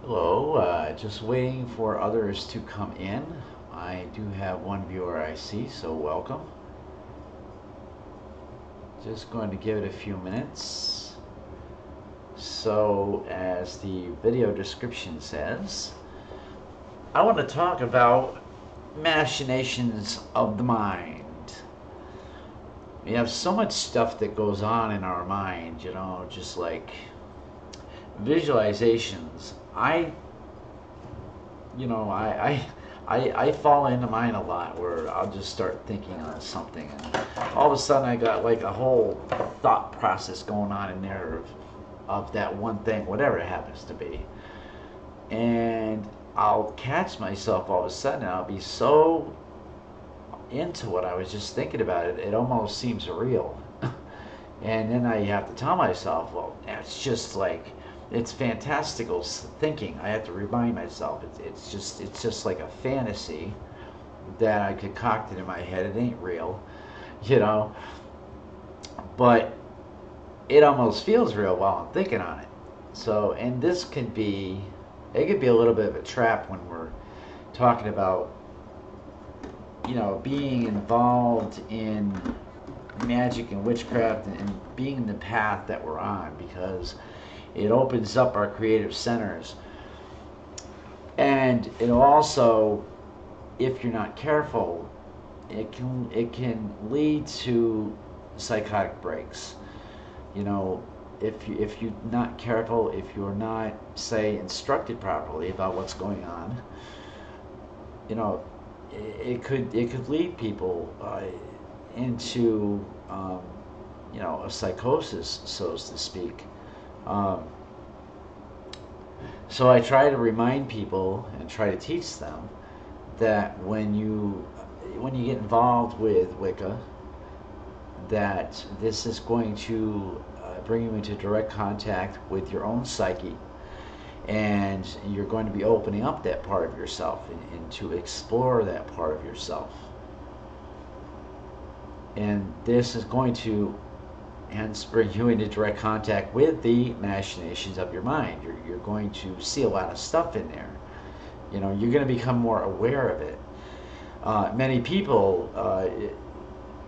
Hello, just waiting for others to come in. I do have one viewer I see, so welcome. Just going to give it a few minutes. So, as the video description says, I want to talk about machinations of the mind. We have so much stuff that goes on in our mind, you know, just like visualizations. I fall into mine a lot where I'll just start thinking on something and all of a sudden I got like a whole thought process going on in there of that one thing, whatever it happens to be. And I'll catch myself all of a sudden and I'll be so into what I was just thinking about, it almost seems real. And then I have to tell myself, well, it's just like, it's fantastical thinking. I have to remind myself it's just like a fantasy that I concocted in my head. It ain't real, you know. But it almost feels real while I'm thinking on it. So, and this could be, it could be a little bit of a trap when we're talking about, you know, being involved in magic and witchcraft and being in the path that we're on, because it opens up our creative centers. And it also, if you're not careful, it can lead to psychotic breaks. You know, if you're not careful, if you're not, say, instructed properly about what's going on, you know, it could lead people into you know, a psychosis, so to speak. So I try to remind people and try to teach them that when you get involved with Wicca, that this is going to bring you into direct contact with your own psyche, and you're going to be opening up that part of yourself and to explore that part of yourself. And this is going to hence bring you into direct contact with the machinations of your mind. You're going to see a lot of stuff in there. You know, you're going to become more aware of it. Many people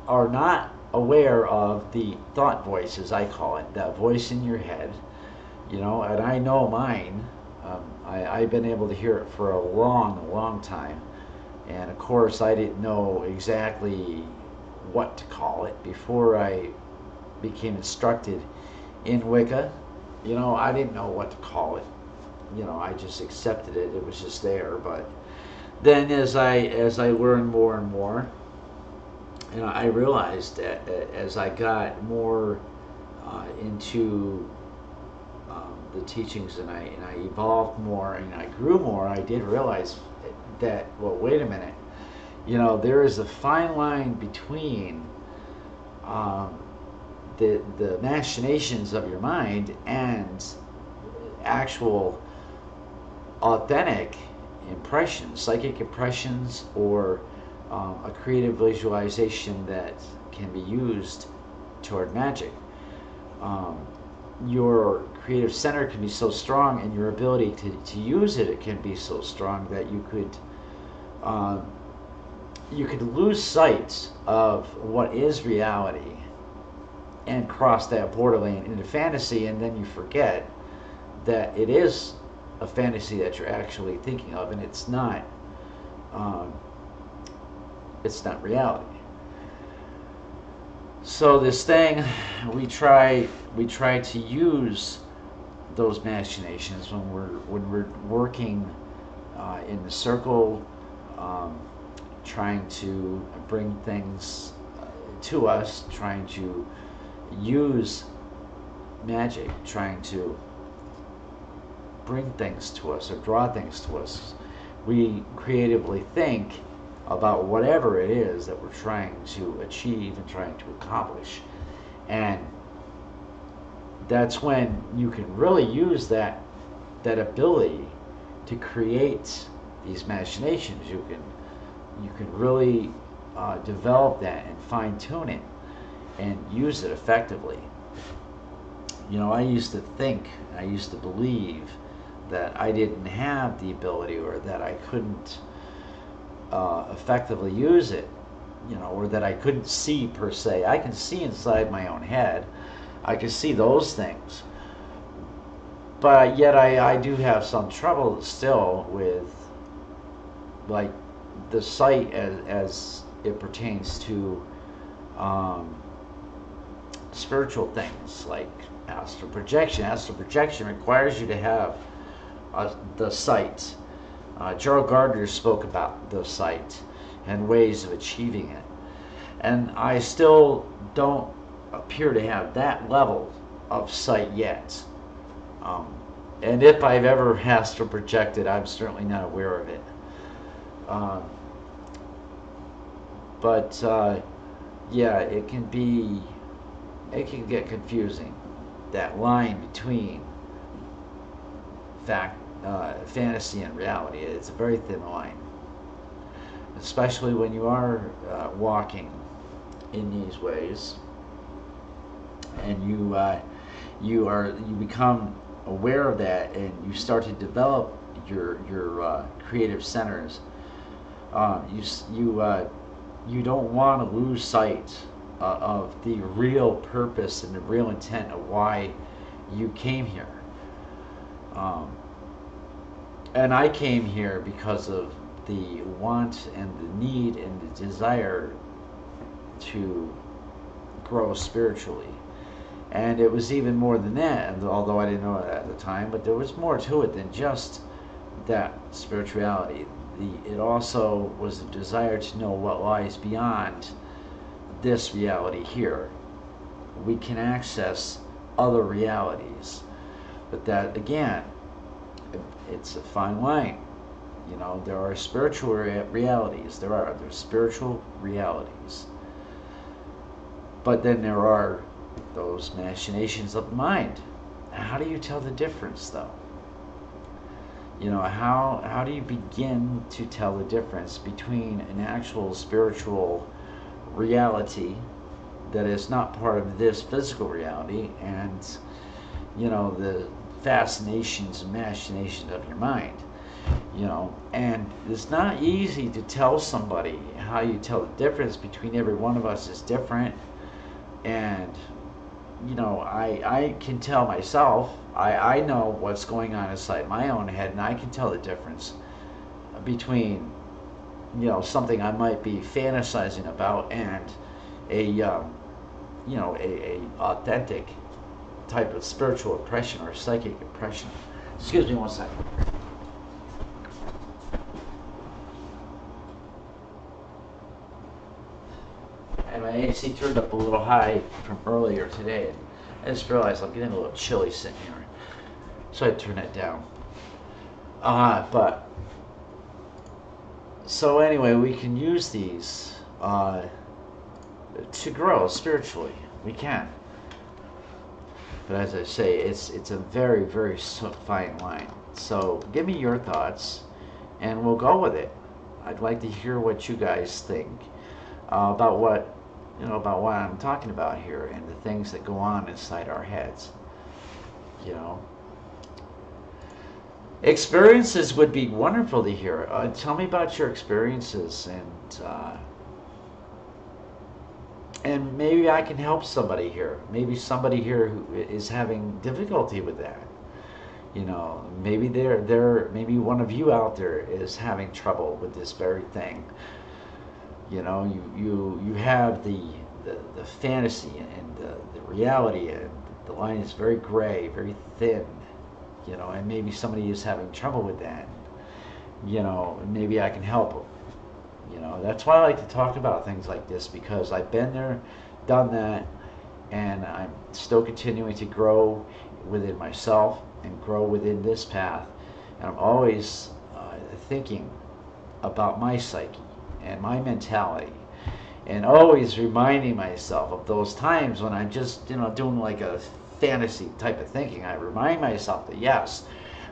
are not aware of the thought voices, I call it, that voice in your head. You know, and I know mine. I've been able to hear it for a long time. And of course, I didn't know exactly what to call it before I became instructed in Wicca. You know, I didn't know what to call it. You know, I just accepted it. It was just there. But then as I learned more and more, you know, I realized that as I got more into the teachings and I evolved more and I grew more, I did realize that, well, wait a minute. You know, there is a fine line between the machinations of your mind and actual authentic impressions, psychic impressions, or a creative visualization that can be used toward magic. Your creative center can be so strong, and your ability to use it can be so strong that you could lose sight of what is reality and cross that borderline into fantasy, and then you forget that it is a fantasy that you're actually thinking of, and it's not reality. So this thing, we try to use those machinations when we're working in the circle, trying to bring things to us, trying to use magic, trying to bring things to us or draw things to us. We creatively think about whatever it is that we're trying to achieve and trying to accomplish. And that's when you can really use that ability to create these machinations. You can really develop that and fine tune it and use it effectively. You know, I used to think, I used to believe that I didn't have the ability, or that I couldn't effectively use it, or that I couldn't see per se. I can see inside my own head. I can see those things. But yet I do have some trouble still with, like, the sight as it pertains to spiritual things like astral projection. Astral projection requires you to have the sight. Gerald Gardner spoke about the sight and ways of achieving it. And I still don't appear to have that level of sight yet. And if I've ever astral projected, I'm certainly not aware of it. But yeah, it can get confusing, that line between fantasy and reality. It's a very thin line, especially when you are walking in these ways, and you become aware of that, and you start to develop your creative centers. You don't want to lose sight of the real purpose and the real intent of why you came here. And I came here because of the want and the need and the desire to grow spiritually. And it was even more than that, and although I didn't know it at the time, but there was more to it than just that spirituality. It also was a desire to know what lies beyond this reality here. We can access other realities, but that, again, it's a fine line. There are spiritual realities. There's spiritual realities, but then there are those machinations of the mind. How do you tell the difference, though? How do you begin to tell the difference between an actual spiritual reality that is not part of this physical reality and, the fascinations and machinations of your mind? And it's not easy to tell somebody. How you tell the difference between every one of us is different. And I can tell myself, I know what's going on inside my own head, and I can tell the difference between, something I might be fantasizing about and a authentic type of spiritual impression or psychic impression. Excuse me one second. And my AC turned up a little high from earlier today, and I just realized I'm getting a little chilly sitting here, so I turned it down. But so anyway, we can use these to grow spiritually. We can, but as I say, it's a very, very fine line. So give me your thoughts, and we'll go with it. I'd like to hear what you guys think about what I'm talking about here, and the things that go on inside our heads. Experiences would be wonderful to hear. Tell me about your experiences, and maybe I can help somebody here. Maybe somebody here who is having difficulty with that. Maybe maybe one of you out there is having trouble with this very thing. You have the fantasy and the reality, and the line is very gray, very thin, and maybe somebody is having trouble with that. Maybe I can help them. That's why I like to talk about things like this, because I've been there, done that, and I'm still continuing to grow within myself and grow within this path. And I'm always thinking about my psyche and my mentality, and always reminding myself of those times when I'm just doing like a fantasy type of thinking. I remind myself that yes,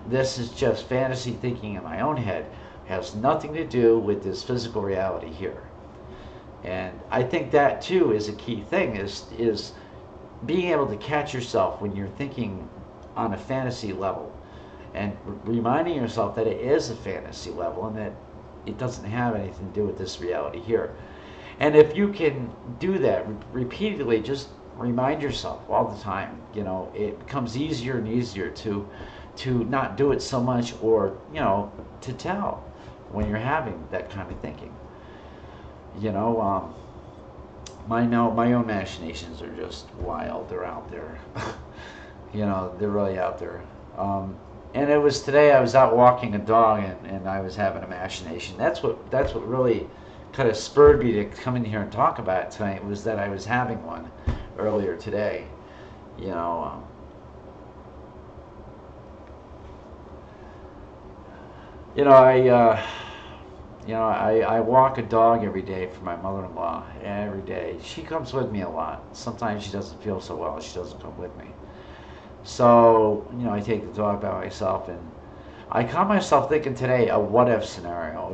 this is just fantasy thinking in my own head, has nothing to do with this physical reality here. And I think that too is a key thing, is being able to catch yourself when you're thinking on a fantasy level, and reminding yourself that it is a fantasy level and that it doesn't have anything to do with this reality here. And if you can do that repeatedly, just remind yourself all the time. It becomes easier and easier to not do it so much, or to tell when you're having that kind of thinking. My own machinations are just wild. They're out there. They're really out there. And it was today I was out walking a dog, and I was having a machination. That's what really kind of spurred me to come in here and talk about it tonight, was that I was having one earlier today. I walk a dog every day for my mother-in-law. Every day she comes with me a lot. Sometimes she doesn't feel so well, she doesn't come with me. So I take the dog by myself, and I caught myself thinking today a what if scenario.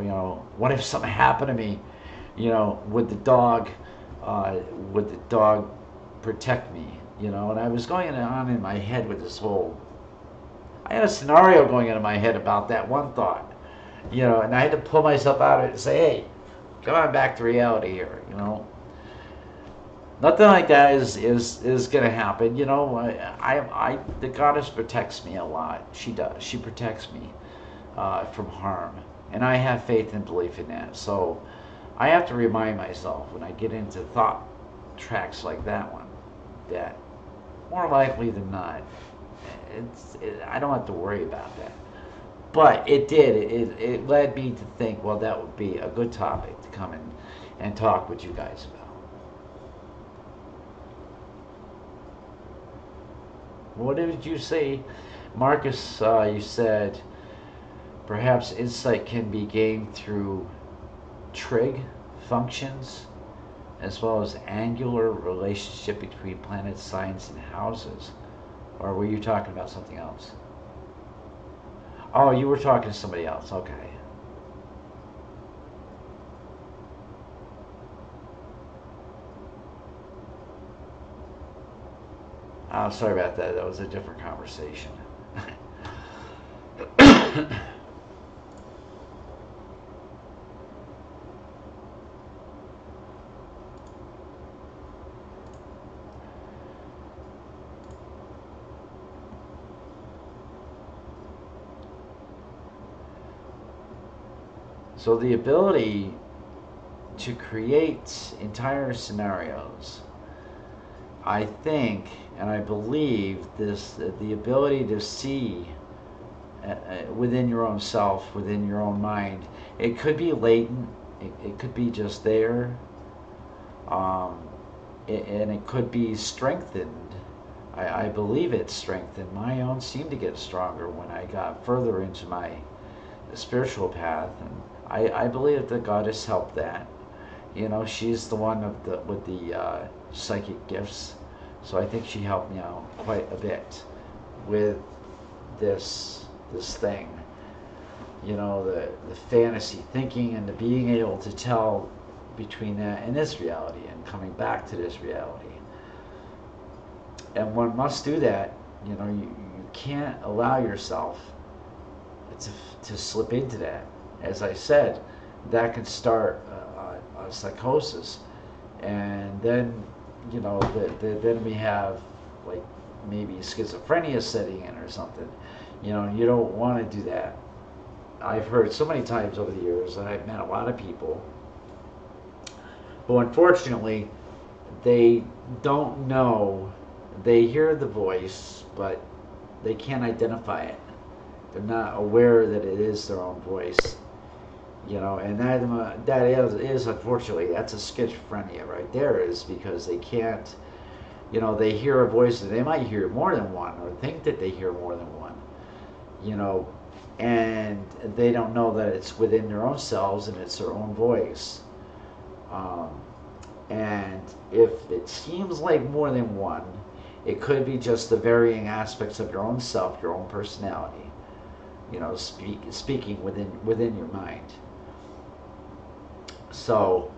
What if something happened to me? Would the dog protect me? And I was going on in my head with this whole. I had a scenario going on in my head about that one thought. And I had to pull myself out of it and say, hey, come on back to reality here. Nothing like that is going to happen. The goddess protects me a lot. She does. She protects me from harm, and I have faith and belief in that. So I have to remind myself when I get into thought tracks like that one, that more likely than not, I don't have to worry about that. But it led me to think, well, that would be a good topic to come in and talk with you guys about. What did you say, Marcus? You said perhaps insight can be gained through trig functions, as well as angular relationship between planets, signs, and houses. Or were you talking about something else? Oh, you were talking to somebody else. Okay. Oh, sorry about that. That was a different conversation. So the ability to create entire scenarios, I think, and I believe the ability to see within your own self, within your own mind, it could be latent, it could be just there, and it could be strengthened. I believe it's strengthened. My own seemed to get stronger when I got further into my spiritual path, and I believe that the goddess helped that. She's the one with the psychic gifts, so I think she helped me out quite a bit with this thing. The fantasy thinking and the being able to tell between that and this reality and coming back to this reality. And one must do that. You can't allow yourself to slip into that. As I said, that can start a psychosis, and then then we have like maybe schizophrenia setting in or something. You don't want to do that. I've heard so many times over the years, and I've met a lot of people who unfortunately they don't know. They hear the voice, but they can't identify it. They're not aware that it is their own voice. And that is unfortunately, that's a schizophrenia right there, is because they can't, they hear a voice, and they might hear more than one, or think that they hear more than one, and they don't know that it's within their own selves and it's their own voice. And if it seems like more than one, it could be just the varying aspects of your own self, your own personality, speaking within your mind. So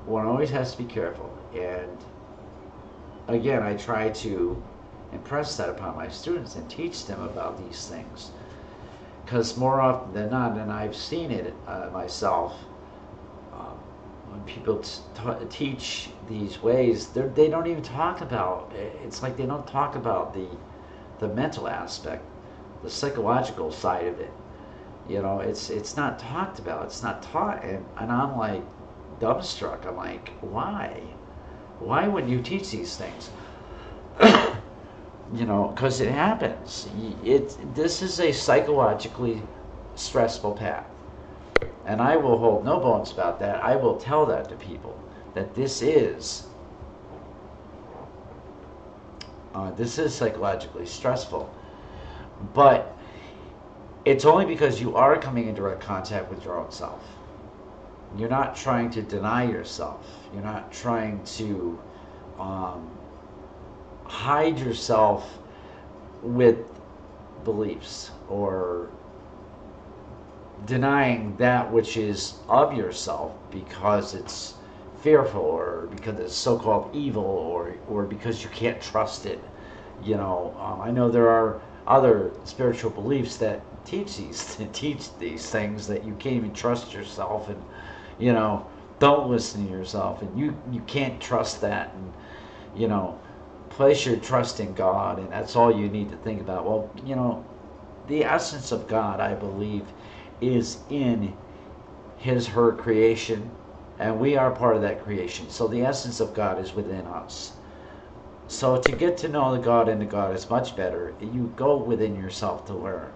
one always has to be careful. And again, I try to impress that upon my students and teach them about these things. Because more often than not, and I've seen it myself, when people teach these ways, they don't even talk about, it's like they don't talk about the mental aspect, the psychological side of it. You know, it's not talked about, it's not taught, and I'm like dumbstruck. I'm like, why wouldn't you teach these things? You know, because it happens. This is a psychologically stressful path, and I will hold no bones about that. I will tell that to people, that this is psychologically stressful. But it's only because you are coming in direct contact with your own self. You're not trying to deny yourself. You're not trying to hide yourself with beliefs or denying that which is of yourself because it's fearful or because it's so-called evil or because you can't trust it. You know, I know there are other spiritual beliefs that teach these things, that you can't even trust yourself, and you know, don't listen to yourself, and you can't trust that, and you know, place your trust in God, and that's all you need to think about. Well, you know, the essence of God, I believe, is in her creation, and we are part of that creation. So the essence of God is within us. So to get to know the God in the God is much better. You go within yourself to learn.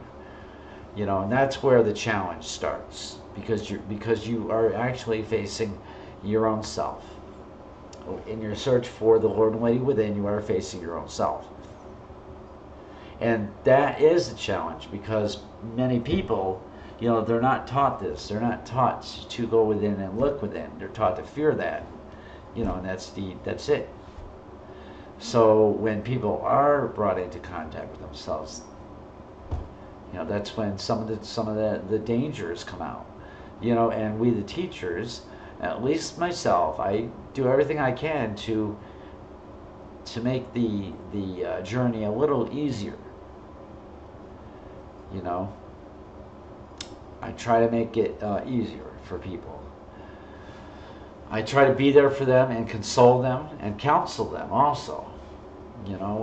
You know, and that's where the challenge starts, because you are actually facing your own self. In your search for the Lord and Lady within, you are facing your own self. And that is a challenge, because many people, you know, they're not taught this. They're not taught to go within and look within. They're taught to fear that. You know, and that's it. So when people are brought into contact with themselves, you know, that's when some of the dangers come out. You know, and we the teachers, at least myself, I do everything I can to make the journey a little easier. You know, I try to make it easier for people. I try to be there for them and console them and counsel them also. You know,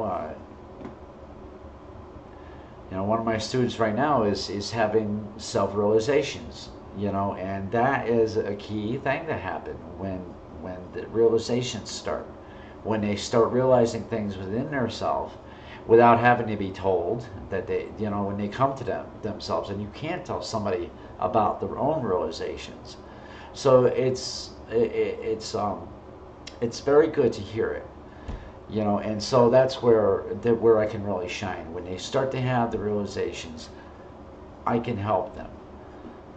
one of my students right now is having self-realizations. You know, and that is a key thing to happen when the realizations start. When they start realizing things within themselves without having to be told, that they, you know, when they come to themselves, and you can't tell somebody about their own realizations. So it's very good to hear it. You know, and so that's where I can really shine. When they start to have the realizations, I can help them.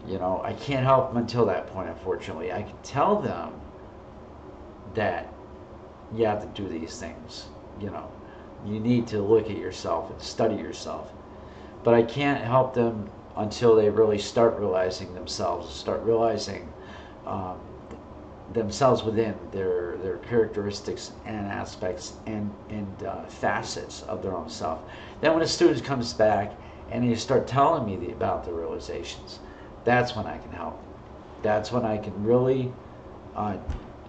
You know, I can't help them until that point, unfortunately. I can tell them that you have to do these things. You know, you need to look at yourself and study yourself. But I can't help them until they really start realizing themselves, start realizing themselves within, their characteristics and aspects and facets of their own self. Then when a student comes back and they start telling me about the realizations, that's when I can help. That's when I can really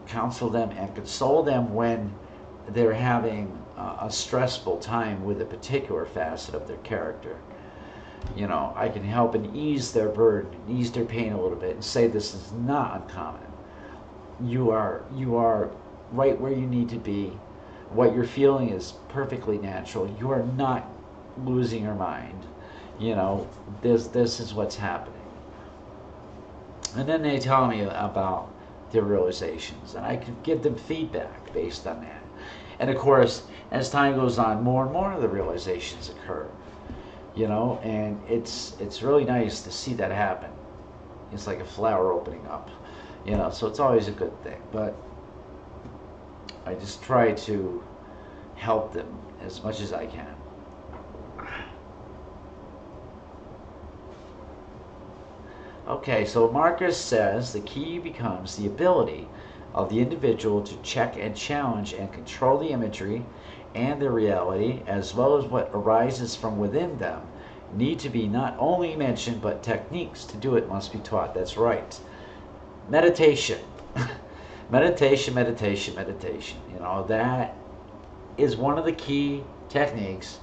counsel them and console them when they're having a stressful time with a particular facet of their character. You know, I can help and ease their burden, ease their pain a little bit, and say this is not uncommon. You are right where you need to be. What you're feeling is perfectly natural. You are not losing your mind. You know, this is what's happening. And then they tell me about their realizations, and I can give them feedback based on that. And of course, as time goes on, more and more of the realizations occur. You know, and it's really nice to see that happen. It's like a flower opening up. You know, so it's always a good thing. But I just try to help them as much as I can. Okay, so Marcus says the key becomes the ability of the individual to check and challenge and control the imagery and the reality, as well as what arises from within them, need to be not only mentioned, but techniques to do it must be taught. That's right. Meditation. Meditation, meditation, meditation. You know, that is one of the key techniques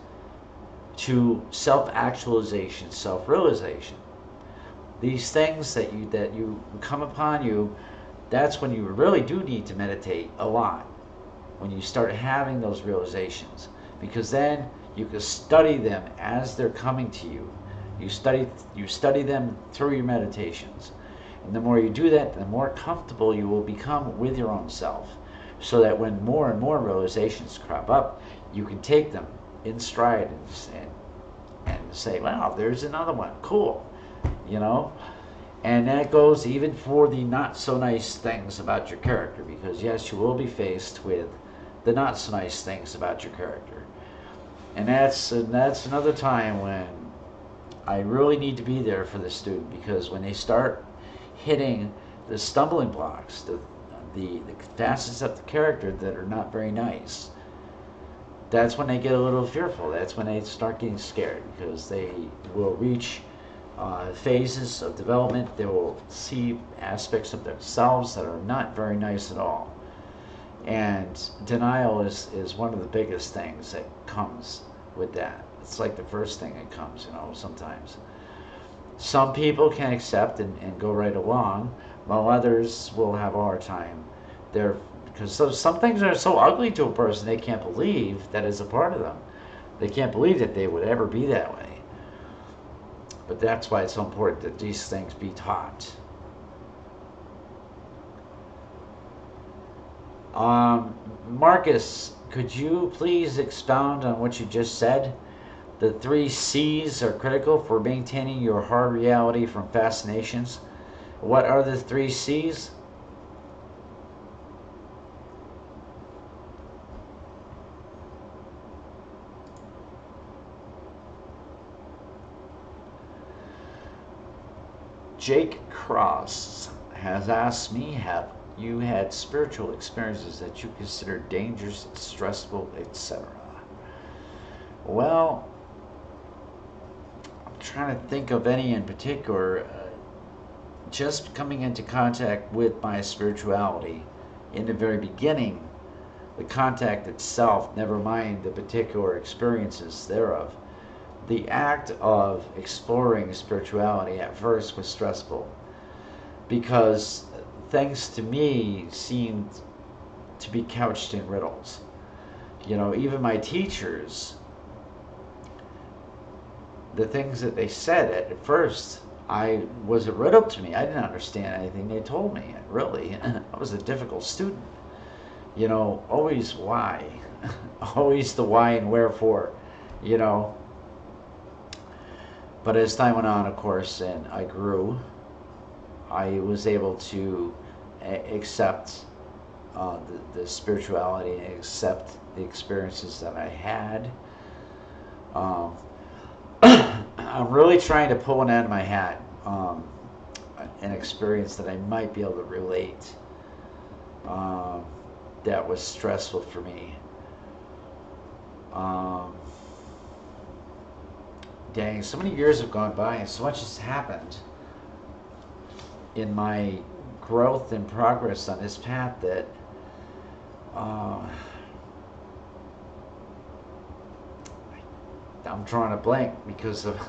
to self-actualization, self-realization. These things that you come upon you, that's when you really do need to meditate a lot. When you start having those realizations, because then you can study them as they're coming to you. You study them through your meditations. And the more you do that, the more comfortable you will become with your own self. So that when more and more realizations crop up, you can take them in stride and say, wow, there's another one. Cool. You know? And that goes even for the not so nice things about your character, because yes, you will be faced with the not so nice things about your character. And that's another time when I really need to be there for the student, because when they start hitting the stumbling blocks, the facets of the character that are not very nice, that's when they get a little fearful. That's when they start getting scared, because they will reach phases of development. They will see aspects of themselves that are not very nice at all. And denial is one of the biggest things that comes with that. It's like the first thing that comes, you know, sometimes. Some people can accept and go right along, while others will have a hard time. Because some things are so ugly to a person, they can't believe that is a part of them. They can't believe that they would ever be that way. But that's why it's so important that these things be taught. Marcus, could you please expound on what you just said? The 3 C's are critical for maintaining your hard reality from fascinations. What are the 3 C's? Jake Cross has asked me, have you had spiritual experiences that you consider dangerous, stressful, etc.? Well, I'm trying to think of any in particular. Just coming into contact with my spirituality in the very beginning, the contact itself, never mind the particular experiences thereof, the act of exploring spirituality at first was stressful, because things to me seemed to be couched in riddles. You know, even my teachers, the things that they said at first, was a riddle to me. I didn't understand anything they told me, really. I was a difficult student. You know, always why. Always the why and wherefore, you know. But as time went on, of course, and I grew, I was able to accept the spirituality and accept the experiences that I had. I'm really trying to pull one out of my hat, an experience that I might be able to relate that was stressful for me. Dang, so many years have gone by and so much has happened in my growth and progress on this path that I'm drawing a blank because of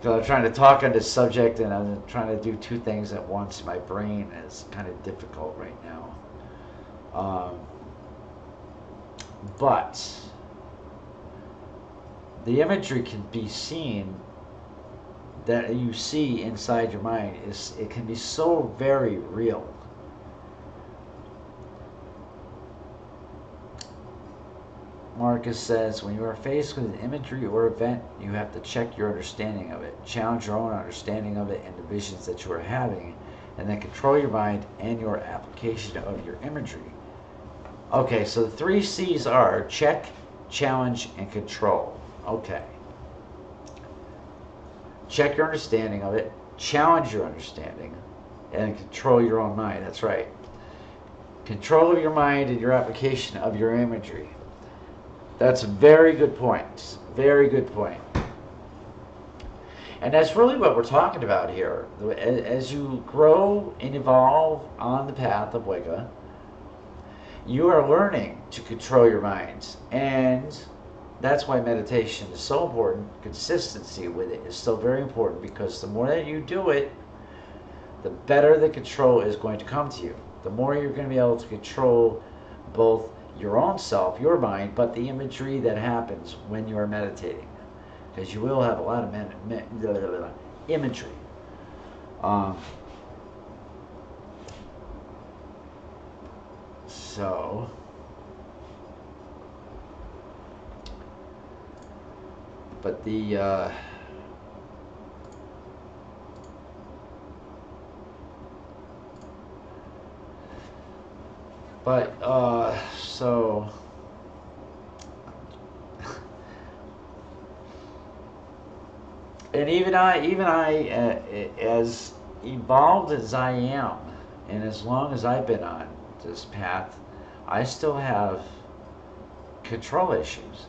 I'm trying to talk on this subject and I'm trying to do 2 things at once. My brain is kind of difficult right now. But the imagery can be seen, that you see inside your mind, it can be so very real. Marcus says, when you are faced with an imagery or event, you have to check your understanding of it, challenge your own understanding of it and the visions that you are having, and then control your mind and your application of your imagery. Okay, so the 3 C's are check, challenge, and control. Okay. Check your understanding of it, challenge your understanding, and control your own mind. That's right. Control of your mind and your application of your imagery. That's a very good point. Very good point. And that's really what we're talking about here. As you grow and evolve on the path of Wicca, you are learning to control your mind. And that's why meditation is so important. Consistency with it is so very important, because the more that you do it, the better the control is going to come to you. The more you're going to be able to control both your own self, your mind, but the imagery that happens when you are meditating. Because you will have a lot of imagery. So, but the so and even I, as evolved as I am, and as long as I've been on this path, I still have control issues.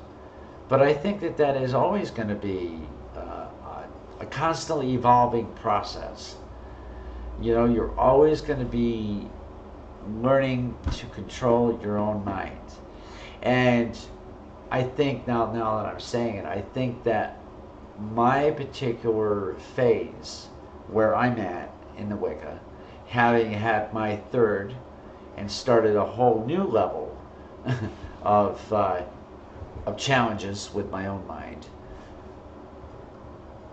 But I think that that is always going to be a constantly evolving process. You know, you're always going to be learning to control your own mind. And I think now that I'm saying it, I think that my particular phase where I'm at in the Wicca, having had my third and started a whole new level of challenges with my own mind,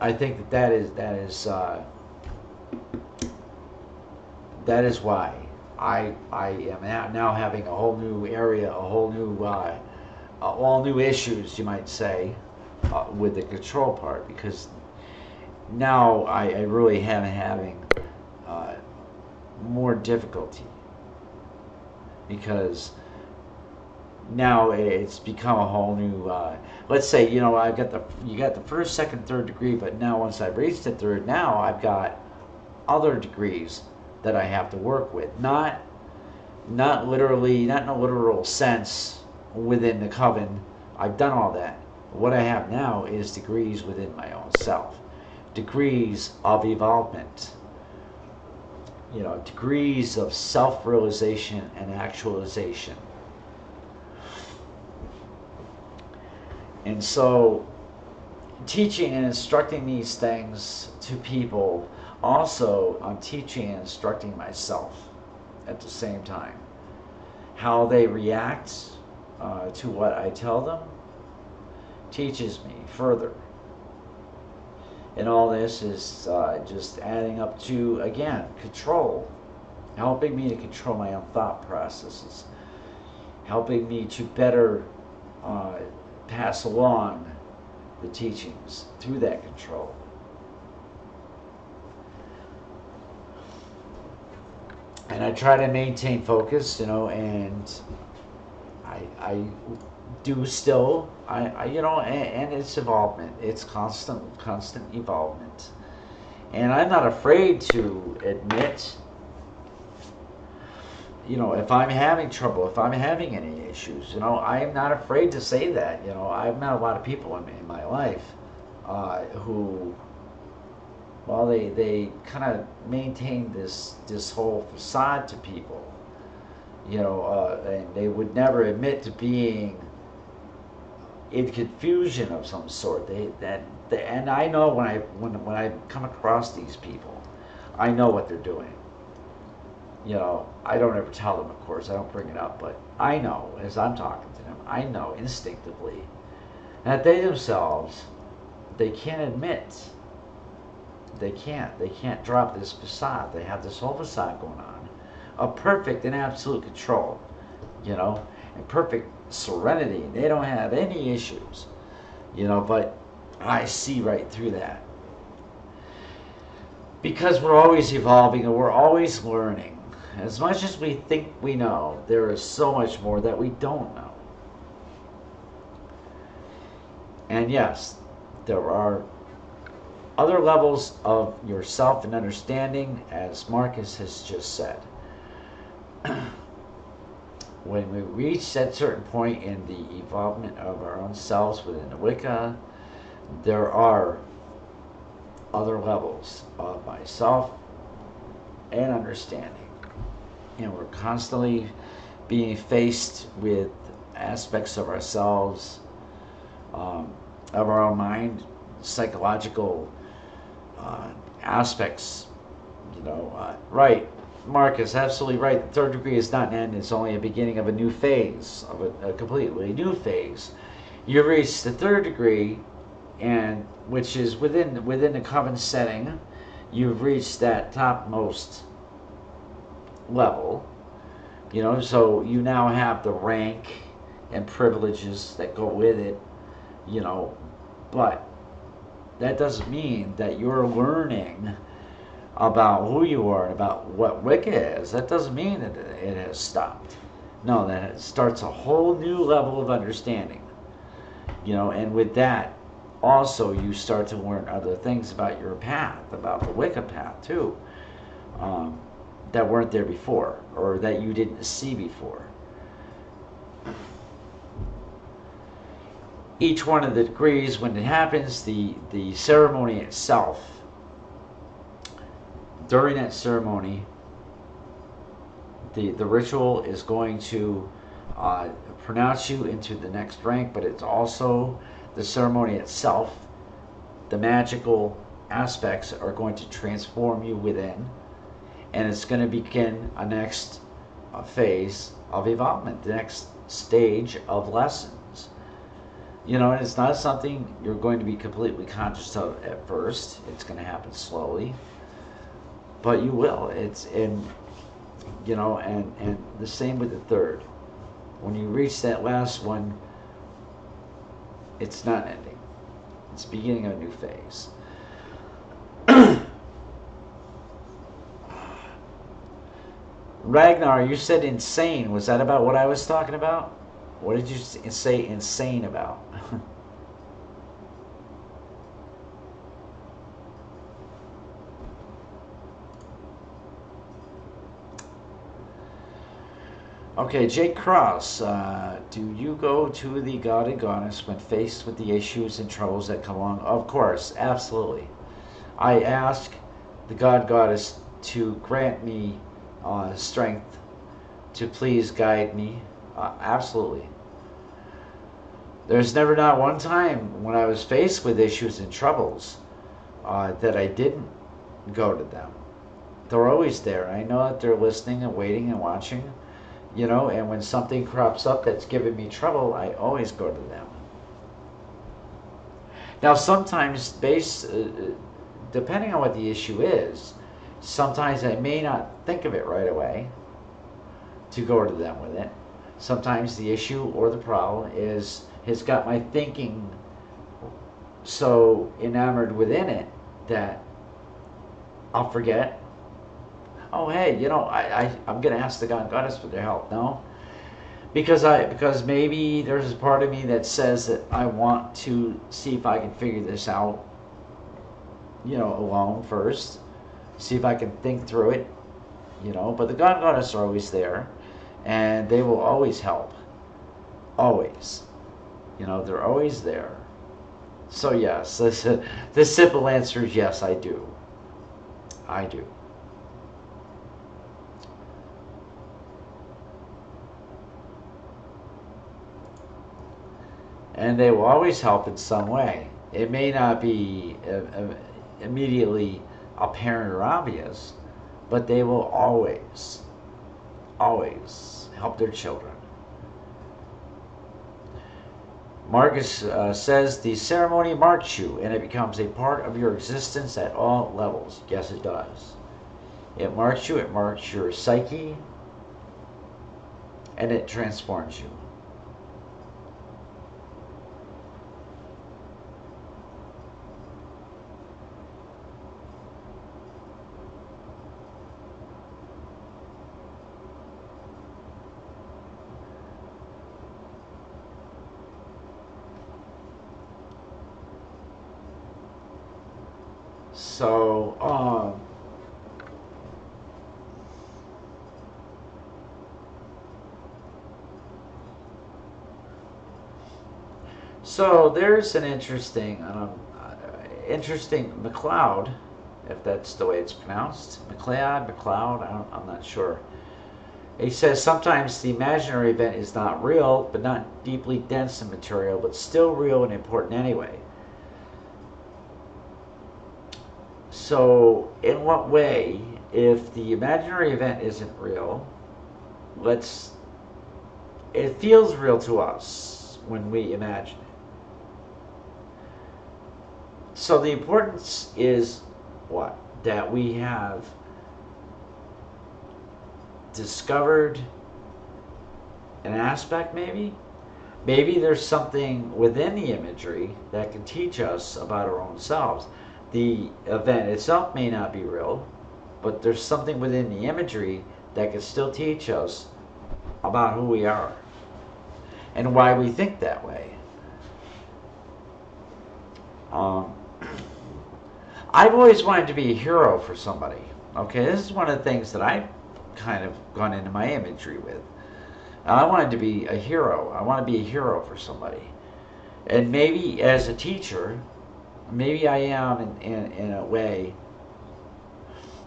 I think that is why I am now having a whole new area, a whole new all new issues, you might say, with the control part, because now I really am having more difficulty, because now it's become a whole new let's say, you know, you got the first, second, third degree, but now once I've reached the third, now I've got other degrees that I have to work with, not literally, not in a literal sense within the coven. I've done all that. What I have now is degrees within my own self, degrees of evolvement, you know, degrees of self-realization and actualization. And so teaching and instructing these things to people, also I'm teaching and instructing myself at the same time. How they react to what I tell them teaches me further. And all this is just adding up to, again, control. Helping me to control my own thought processes. Helping me to better pass along the teachings through that control. And I try to maintain focus, you know, and I do still, you know, and it's evolvement. It's constant evolvement. And I'm not afraid to admit, you know, if I'm having trouble, if I'm having any issues, you know, I am not afraid to say that. You know, I've met a lot of people in my life who, well, they kind of maintain this whole facade to people, you know, and they would never admit to being in confusion of some sort. And I know when I come across these people, I know what they're doing. You know, I don't ever tell them, of course, I don't bring it up, but I know, as I'm talking to them, I know instinctively that they themselves, they can't admit, they can't drop this facade. They have this whole facade going on of perfect and absolute control, you know, and perfect serenity. They don't have any issues, you know, but I see right through that. Because we're always evolving and we're always learning. As much as we think we know, there is so much more that we don't know. And yes, there are other levels of yourself and understanding, as Marcus has just said. when we reach that certain point in the evolvement of our own selves within the Wicca, there are other levels of myself and understanding. And we're constantly being faced with aspects of ourselves, of our own mind, psychological aspects, right. Marcus, absolutely right. The third degree is not an end, it's only a beginning of a new phase, of a completely new phase. You reach the third degree, and which is within the coven setting. You've reached that topmost level, so you now have the rank and privileges that go with it, but that doesn't mean that you're learning about who you are and about what Wicca is. That doesn't mean that it has stopped. No, that it starts a whole new level of understanding. And with that, also you start to learn other things about your path, about the Wicca path too, that weren't there before, or that you didn't see before. Each one of the degrees, when it happens, the ceremony itself, during that ceremony, the ritual is going to pronounce you into the next rank, but it's also the ceremony itself. The magical aspects are going to transform you within, and it's going to begin a next phase of evolvement, the next stage of lessons. And it's not something you're going to be completely conscious of at first. It's going to happen slowly, but you will. And the same with the third. When you reach that last one, it's not ending. It's beginning of a new phase. Ragnar, you said insane. Was that about what I was talking about? What did you say insane about? Okay, Jake Cross, do you go to the god and goddess when faced with the issues and troubles that come along? Of course, absolutely. I ask the god goddess to grant me strength, to please guide me. Absolutely. There's never not one time when I was faced with issues and troubles that I didn't go to them. They're always there. I know that they're listening and waiting and watching. And when something crops up that's giving me trouble, I always go to them. Now, sometimes, depending on what the issue is, sometimes I may not think of it right away to go to them with it. Sometimes the issue or the problem has got my thinking so enamored within it that I'll forget. Oh, hey, I'm going to ask the god and goddess for their help. No, because maybe there's a part of me that says that I want to see if I can figure this out, alone first. See if I can think through it, But the god and goddess are always there, and they will always help. Always. They're always there. So yes, the simple answer is yes, I do. I do. And they will always help in some way. It may not be immediately apparent or obvious, but they will always help their children. Marcus says the ceremony marks you and it becomes a part of your existence at all levels. Yes, it does. It marks you, it marks your psyche, and it transforms you. So, So there's an interesting McLeod, if that's the way it's pronounced. McLeod, I'm not sure. He says sometimes the imaginary event is not real, but not deeply dense in material, but still real and important anyway. So, in what way, if the imaginary event isn't real, it feels real to us when we imagine it. So the importance is what? That we have discovered an aspect, maybe? Maybe there's something within the imagery that can teach us about our own selves. The event itself may not be real, but there's something within the imagery that can still teach us about who we are and why we think that way. I've always wanted to be a hero for somebody. Okay, this is one of the things that I've kind of gone into my imagery with. I wanted to be a hero. I want to be a hero for somebody. And maybe as a teacher, maybe I am in a way.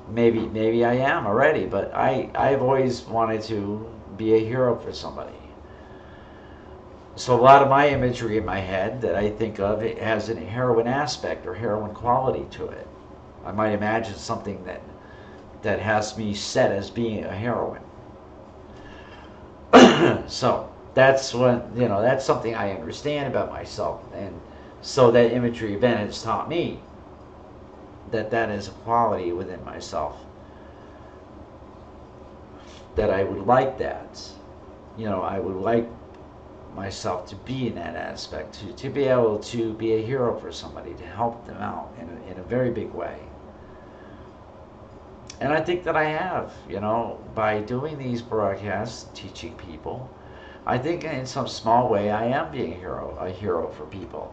Maybe I am already, but I've always wanted to be a hero for somebody. So a lot of my imagery in my head that I think of, it has a heroine aspect or heroine quality to it. I might imagine something that has me set as being a heroine. So that's that's something I understand about myself, and so that imagery event has taught me that is a quality within myself, that I would like that. I would like myself to be in that aspect, to be able to be a hero for somebody, to help them out in a very big way. And I think that I have, by doing these broadcasts, teaching people, I think in some small way I am being a hero for people,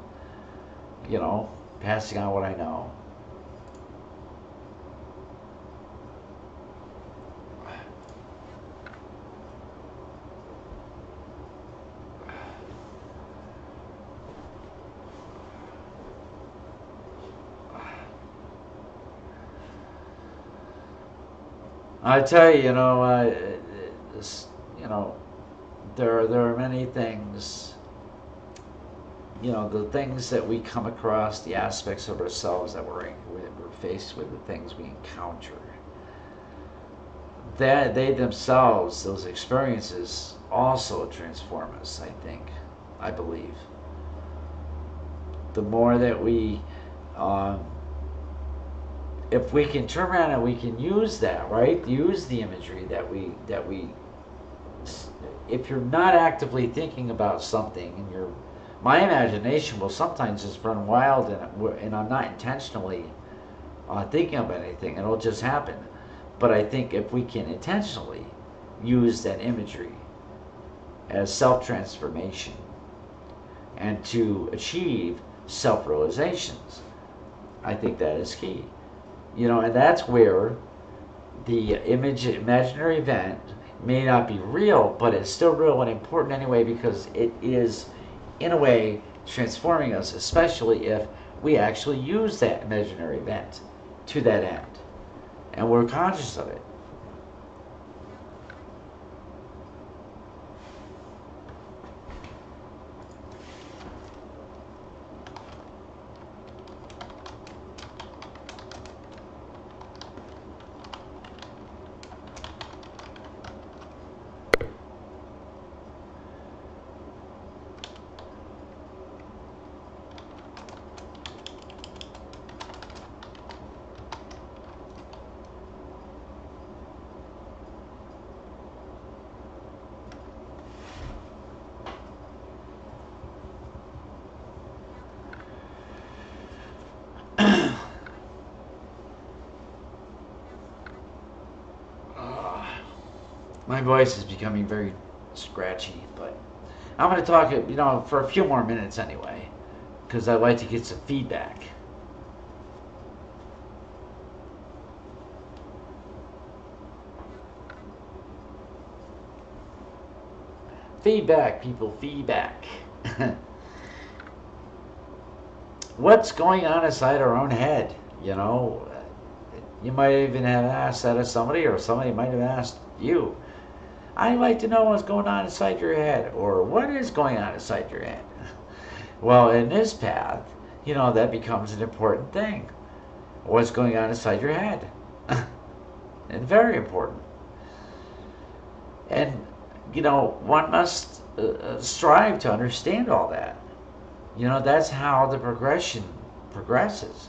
passing on what I know. I tell you, there are many things, the things that we come across, the aspects of ourselves that we're faced with, the things we encounter. That they themselves, those experiences, also transform us. I believe. The more that we if we can turn around and we can use that, right? Use the imagery that we if you're not actively thinking about something, and my imagination will sometimes just run wild, and I'm not intentionally thinking of anything, it'll just happen. But I think if we can intentionally use that imagery as self-transformation and to achieve self-realizations, I think that is key. And that's where the imaginary event may not be real, but it's still real and important anyway, because it is, in a way, transforming us, especially if we actually use that imaginary event to that end, and we're conscious of it. My voice is becoming very scratchy, but I'm going to talk, for a few more minutes anyway, because I'd like to get some feedback. Feedback, people, feedback. what's going on inside our own head. You know, you might even have asked that of somebody, or somebody might have asked you. I'd like to know what's going on inside your head, or what is going on inside your head. Well, in this path, you know, that becomes an important thing. What's going on inside your head? And very important. And, you know, one must strive to understand all that. You know, that's how the progression progresses.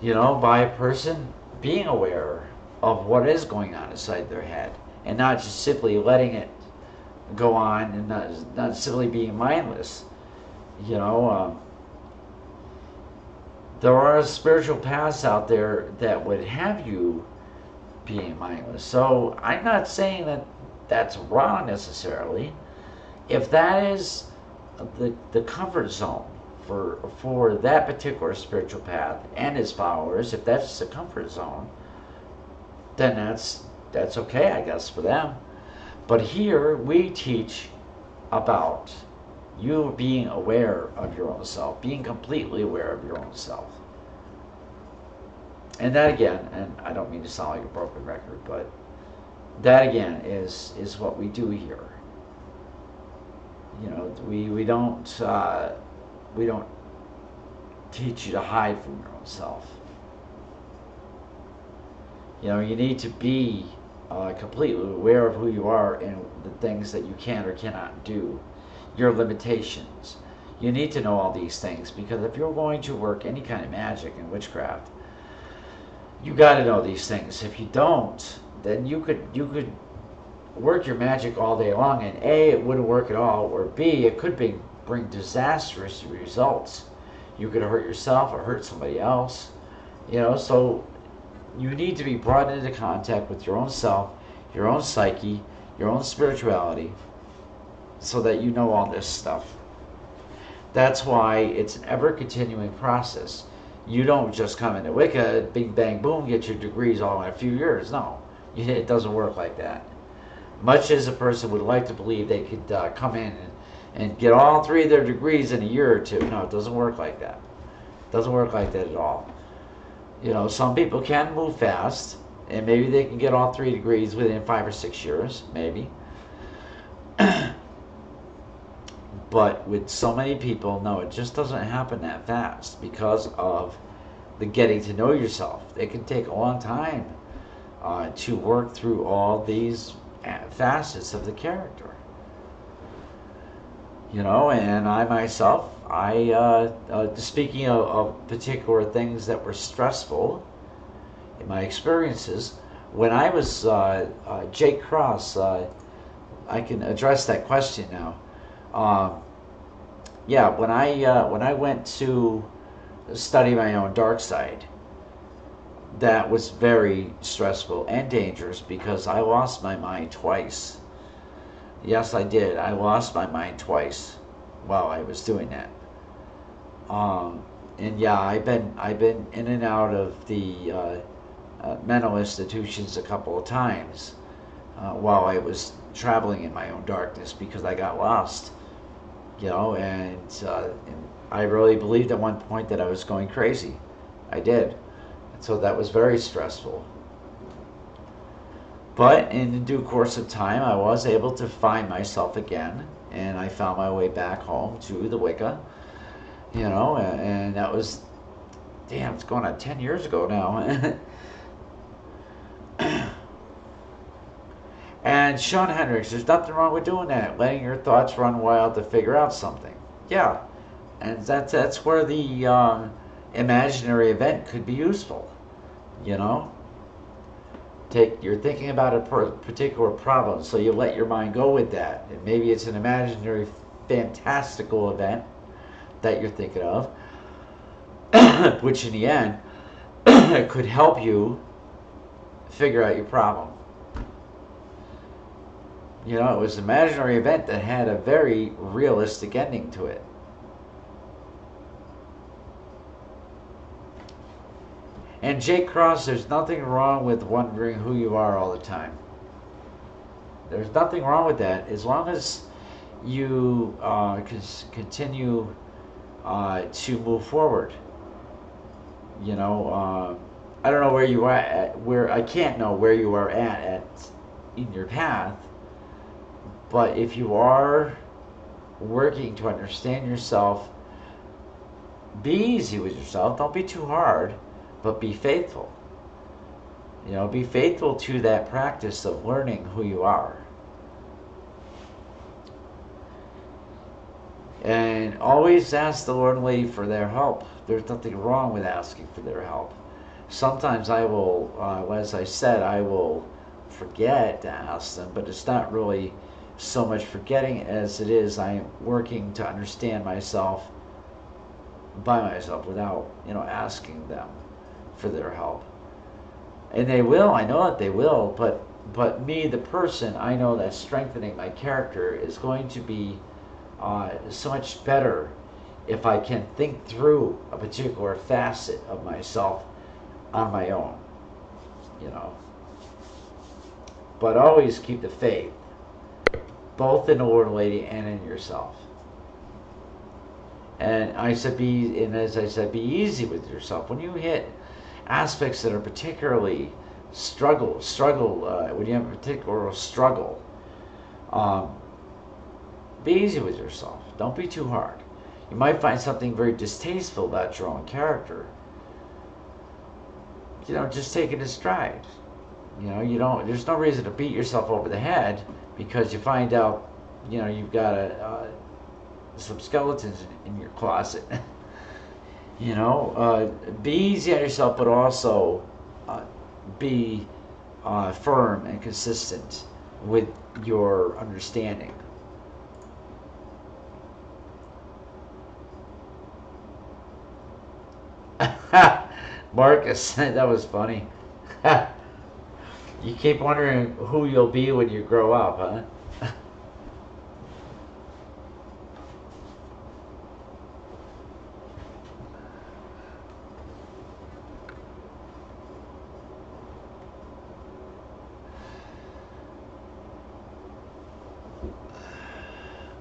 You know, by a person being aware of what is going on inside their head, and not just simply letting it go on, and not simply being mindless. You know, there are spiritual paths out there that would have you being mindless. So I'm not saying that that's wrong necessarily. If that is the comfort zone for that particular spiritual path and its followers, if that's the comfort zone, then that's okay, I guess, for them. But here we teach about you being aware of your own self, being completely aware of your own self. And that again, and I don't mean to sound like a broken record, but that again is what we do here. You know, we don't teach you to hide from your own self. You know, you need to be completely aware of who you are and the things that you can or cannot do, your limitations. You need to know all these things, because if you're going to work any kind of magic and witchcraft, you got to know these things. If you don't, then you could work your magic all day long, and A, it wouldn't work at all, or B, it could bring disastrous results. You could hurt yourself or hurt somebody else. You know, so you need to be brought into contact with your own self, your own psyche, your own spirituality, so that you know all this stuff. That's why it's an ever-continuing process. You don't just come into Wicca, bing, bang, boom, get your degrees all in a few years. No, it doesn't work like that. Much as a person would like to believe they could come in and get all 3 of their degrees in a year or 2. No, it doesn't work like that. It doesn't work like that at all. You know, some people can move fast, and maybe they can get all 3 degrees within 5 or 6 years, maybe. But with so many people, no, it just doesn't happen that fast because of the getting to know yourself. It can take a long time to work through all these facets of the character. You know, and I myself, speaking of particular things that were stressful in my experiences, when I was Jake Cross, I can address that question now. Yeah, when I went to study my own dark side, that was very stressful and dangerous because I lost my mind twice. Yes, I did. I lost my mind twice while I was doing that. And yeah, I've been in and out of the mental institutions a couple of times while I was traveling in my own darkness because I got lost. You know, and I really believed at one point that I was going crazy. I did. And so that was very stressful. But in the due course of time, I was able to find myself again, and I found my way back home to the Wicca, you know, and that was, damn, it's going on 10 years ago now. And Sean Hendricks, there's nothing wrong with doing that, letting your thoughts run wild to figure out something. Yeah, and that's where the imaginary event could be useful, you know. You're thinking about a particular problem, so you let your mind go with that. And maybe it's an imaginary, fantastical event that you're thinking of, which in the end could help you figure out your problem. You know, it was an imaginary event that had a very realistic ending to it. And Jake Cross, there's nothing wrong with wondering who you are all the time. There's nothing wrong with that as long as you continue to move forward. You know, I don't know where you are at, where I can't know where you are at in your path, but if you are working to understand yourself, be easy with yourself. Don't be too hard, but be faithful. You know, be faithful to that practice of learning who you are. And always ask the Lord and Lady for their help. There's nothing wrong with asking for their help. Sometimes I will, as I said, I will forget to ask them, but it's not really so much forgetting as it is I am working to understand myself by myself without, asking them for their help. And they will, I know that they will, but me, the person, I know that strengthening my character is going to be so much better if I can think through a particular facet of myself on my own, But always keep the faith, both in the Lord and Lady and in yourself. And as I said, be easy with yourself. When you hit aspects that are particularly when you have a particular struggle, be easy with yourself. Don't be too hard. You might find something very distasteful about your own character. Just take it in stride. There's no reason to beat yourself over the head because you find out, you've got some skeletons in your closet. Be easy on yourself, but also be firm and consistent with your understanding. Marcus, that was funny. You keep wondering who you'll be when you grow up, huh?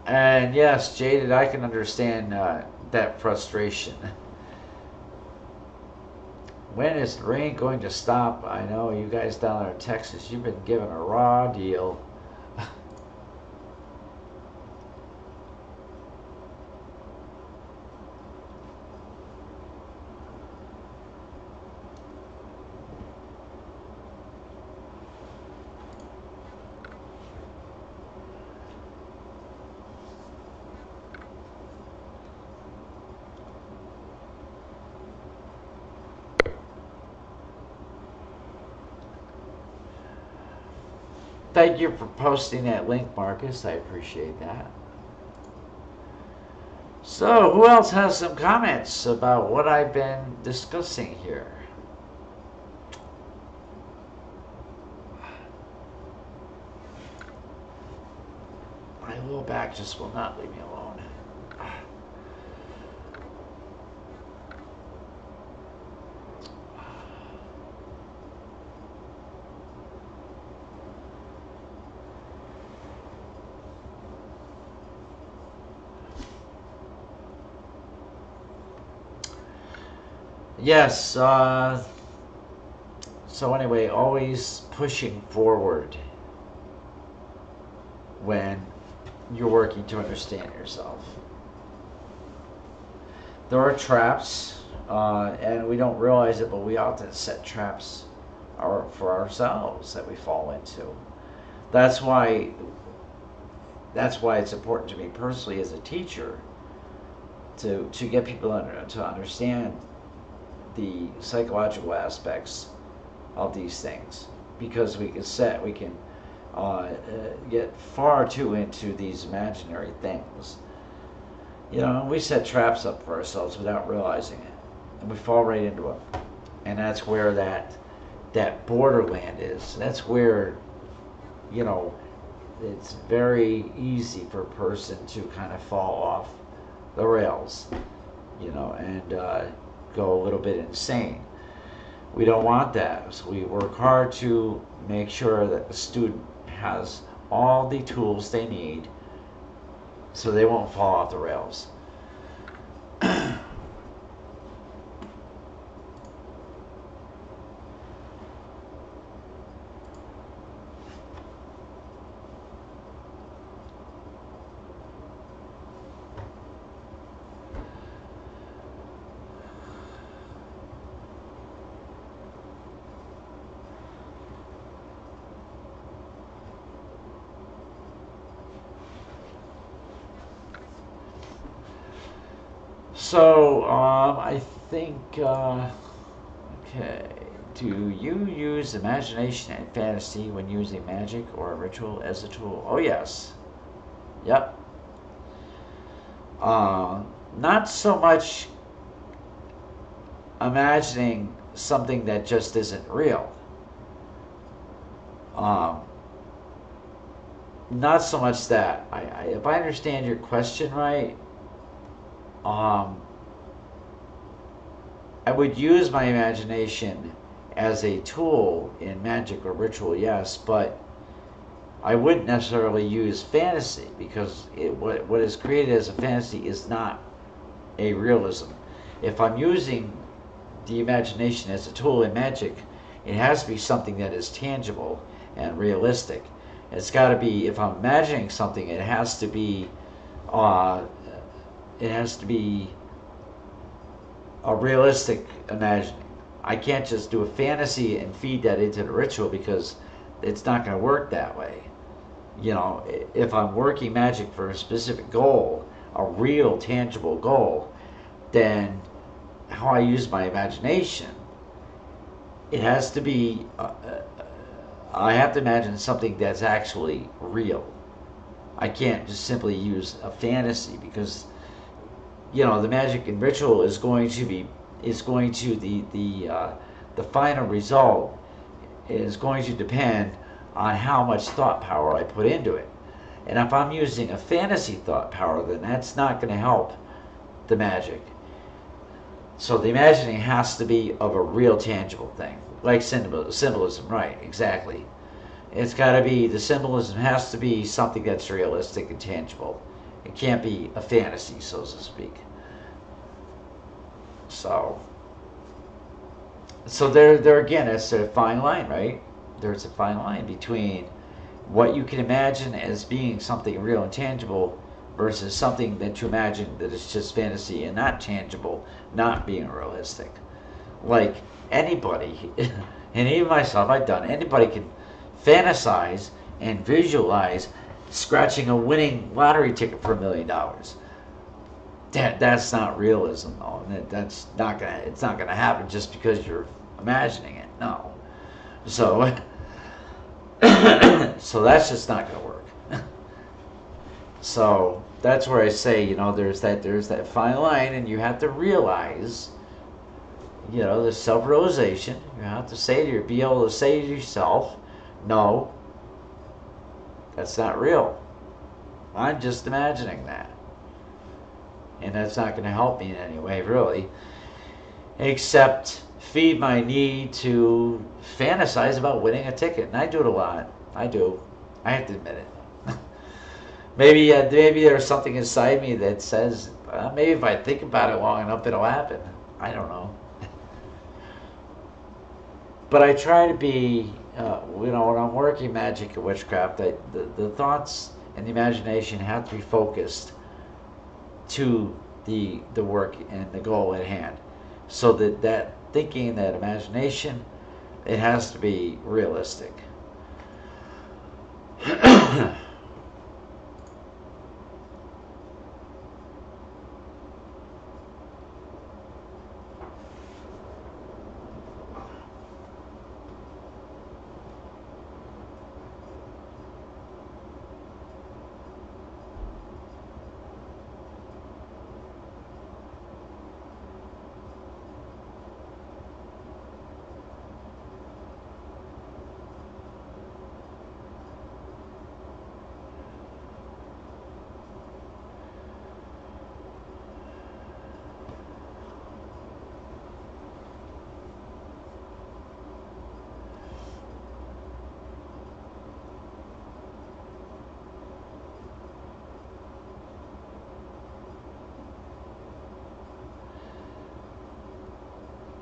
And yes, Jaded, I can understand that frustration. When is the rain going to stop? I know you guys down there in Texas, you've been given a raw deal. Thank you for posting that link, Marcus. I appreciate that. So, who else has some comments about what I've been discussing here? My little back just will not leave me alone. Yes, so anyway, always pushing forward when you're working to understand yourself. There are traps, and we don't realize it, but we often set traps for ourselves that we fall into. That's why it's important to me personally as a teacher to get people to understand the psychological aspects of these things, because we can get far too into these imaginary things. We set traps up for ourselves without realizing it, and we fall right into it. And that's where that borderland is. That's where it's very easy for a person to kind of fall off the rails, and go a little bit insane. We don't want that. So we work hard to make sure that the student has all the tools they need so they won't fall off the rails. So, I think, okay. Do you use imagination and fantasy when using magic or a ritual as a tool? Oh, yes. Yep. Not so much imagining something that just isn't real. Um, Not so much that. If I understand your question right, um, I would use my imagination as a tool in magic or ritual, yes, but I wouldn't necessarily use fantasy because what is created as a fantasy is not a realism. If I'm using the imagination as a tool in magic, it has to be something that is tangible and realistic. It's got to be, if I'm imagining something, uh, it has to be a realistic imagining. I can't just do a fantasy and feed that into the ritual because it's not going to work that way. You know, if I'm working magic for a specific goal, a real tangible goal, then how I use my imagination, it has to be, I have to imagine something that's actually real. I can't just simply use a fantasy because, you know, the magic and ritual is going to the final result is going to depend on how much thought power I put into it. And if I'm using a fantasy thought power, then that's not going to help the magic. So the imagining has to be of a real tangible thing, like symbolism, right? Exactly. It's got to be, the symbolism has to be something that's realistic and tangible. It can't be a fantasy, so to speak. So there again, it's a fine line, right? There's a fine line between what you can imagine as being something real and tangible versus something that you imagine that is just fantasy and not tangible, not being realistic. Like anybody, and even myself, I've done, anybody can fantasize and visualize scratching a winning lottery ticket for $1 million. That's not realism, though. That's not gonna. It's not gonna happen just because you're imagining it. No. So, so that's just not gonna work. So that's where I say, you know, there's that fine line, and you have to realize, you know, the self-realization. You have to be able to say to yourself, no, that's not real. I'm just imagining that. And that's not going to help me in any way, really, except feed my need to fantasize about winning a ticket. And I do it a lot. I do. I have to admit it. maybe there's something inside me that says, maybe if I think about it long enough, it'll happen. I don't know. But I try to be, you know, when I'm working magic and witchcraft, the thoughts and the imagination have to be focused to the work and the goal at hand, so that thinking, that imagination, it has to be realistic.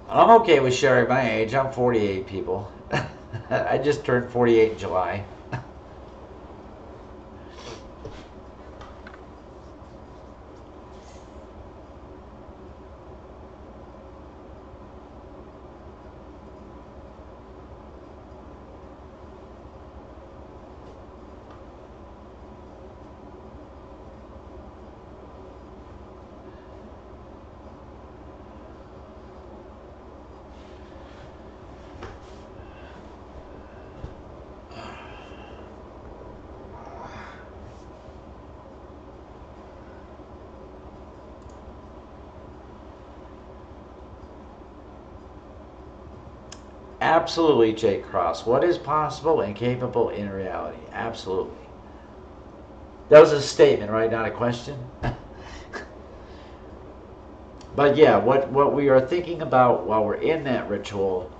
I'm okay with sharing my age. I'm 48, people. I just turned 48 in July. Absolutely, Jake Cross. What is possible and capable in reality? Absolutely. That was a statement, right? Not a question. But yeah, what we are thinking about while we're in that ritual,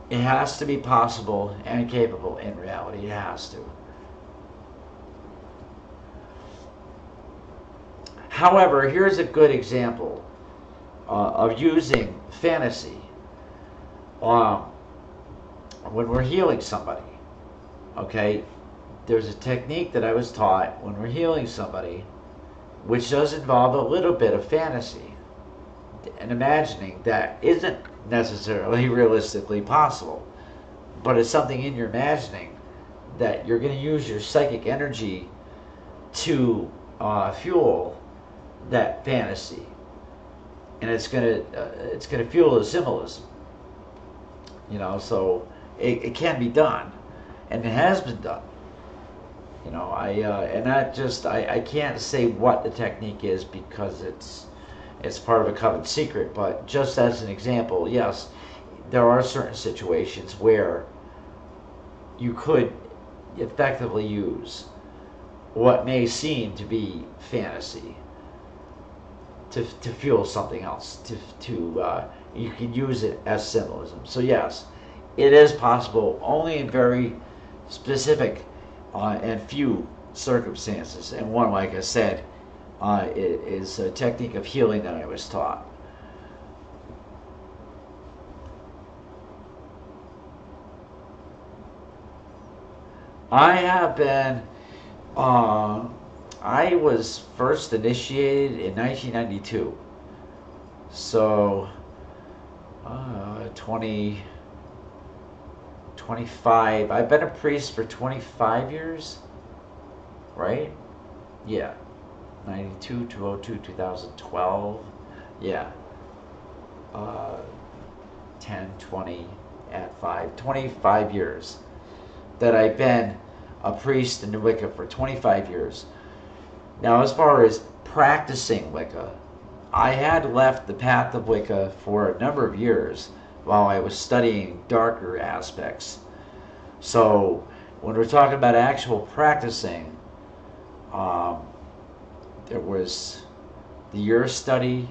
it has to be possible and capable in reality. It has to. However, here's a good example of using fantasy um, when we're healing somebody. Okay, there's a technique that I was taught when we're healing somebody, which does involve a little bit of fantasy and imagining that isn't necessarily realistically possible, but it's something in your imagining that you're going to use your psychic energy to fuel that fantasy, and it's gonna fuel the symbolism. So it can be done, and it has been done. And that just I can't say what the technique is because it's part of a covered secret. But just as an example, yes, there are certain situations where you could effectively use what may seem to be fantasy to fuel something else. You can use it as symbolism. So yes, it is possible, only in very specific and few circumstances. And one, like I said, is a technique of healing that I was taught. I have been. I was first initiated in 1992. So, 25. I've been a priest for 25 years, right? Yeah. 92, 202, 2012. Yeah. Uh, 10, 20, at 5. 25 years that I've been a priest in Wicca for 25 years. Now, as far as practicing Wicca, I had left the path of Wicca for a number of years while I was studying darker aspects. So, when we're talking about actual practicing, there was the year of study,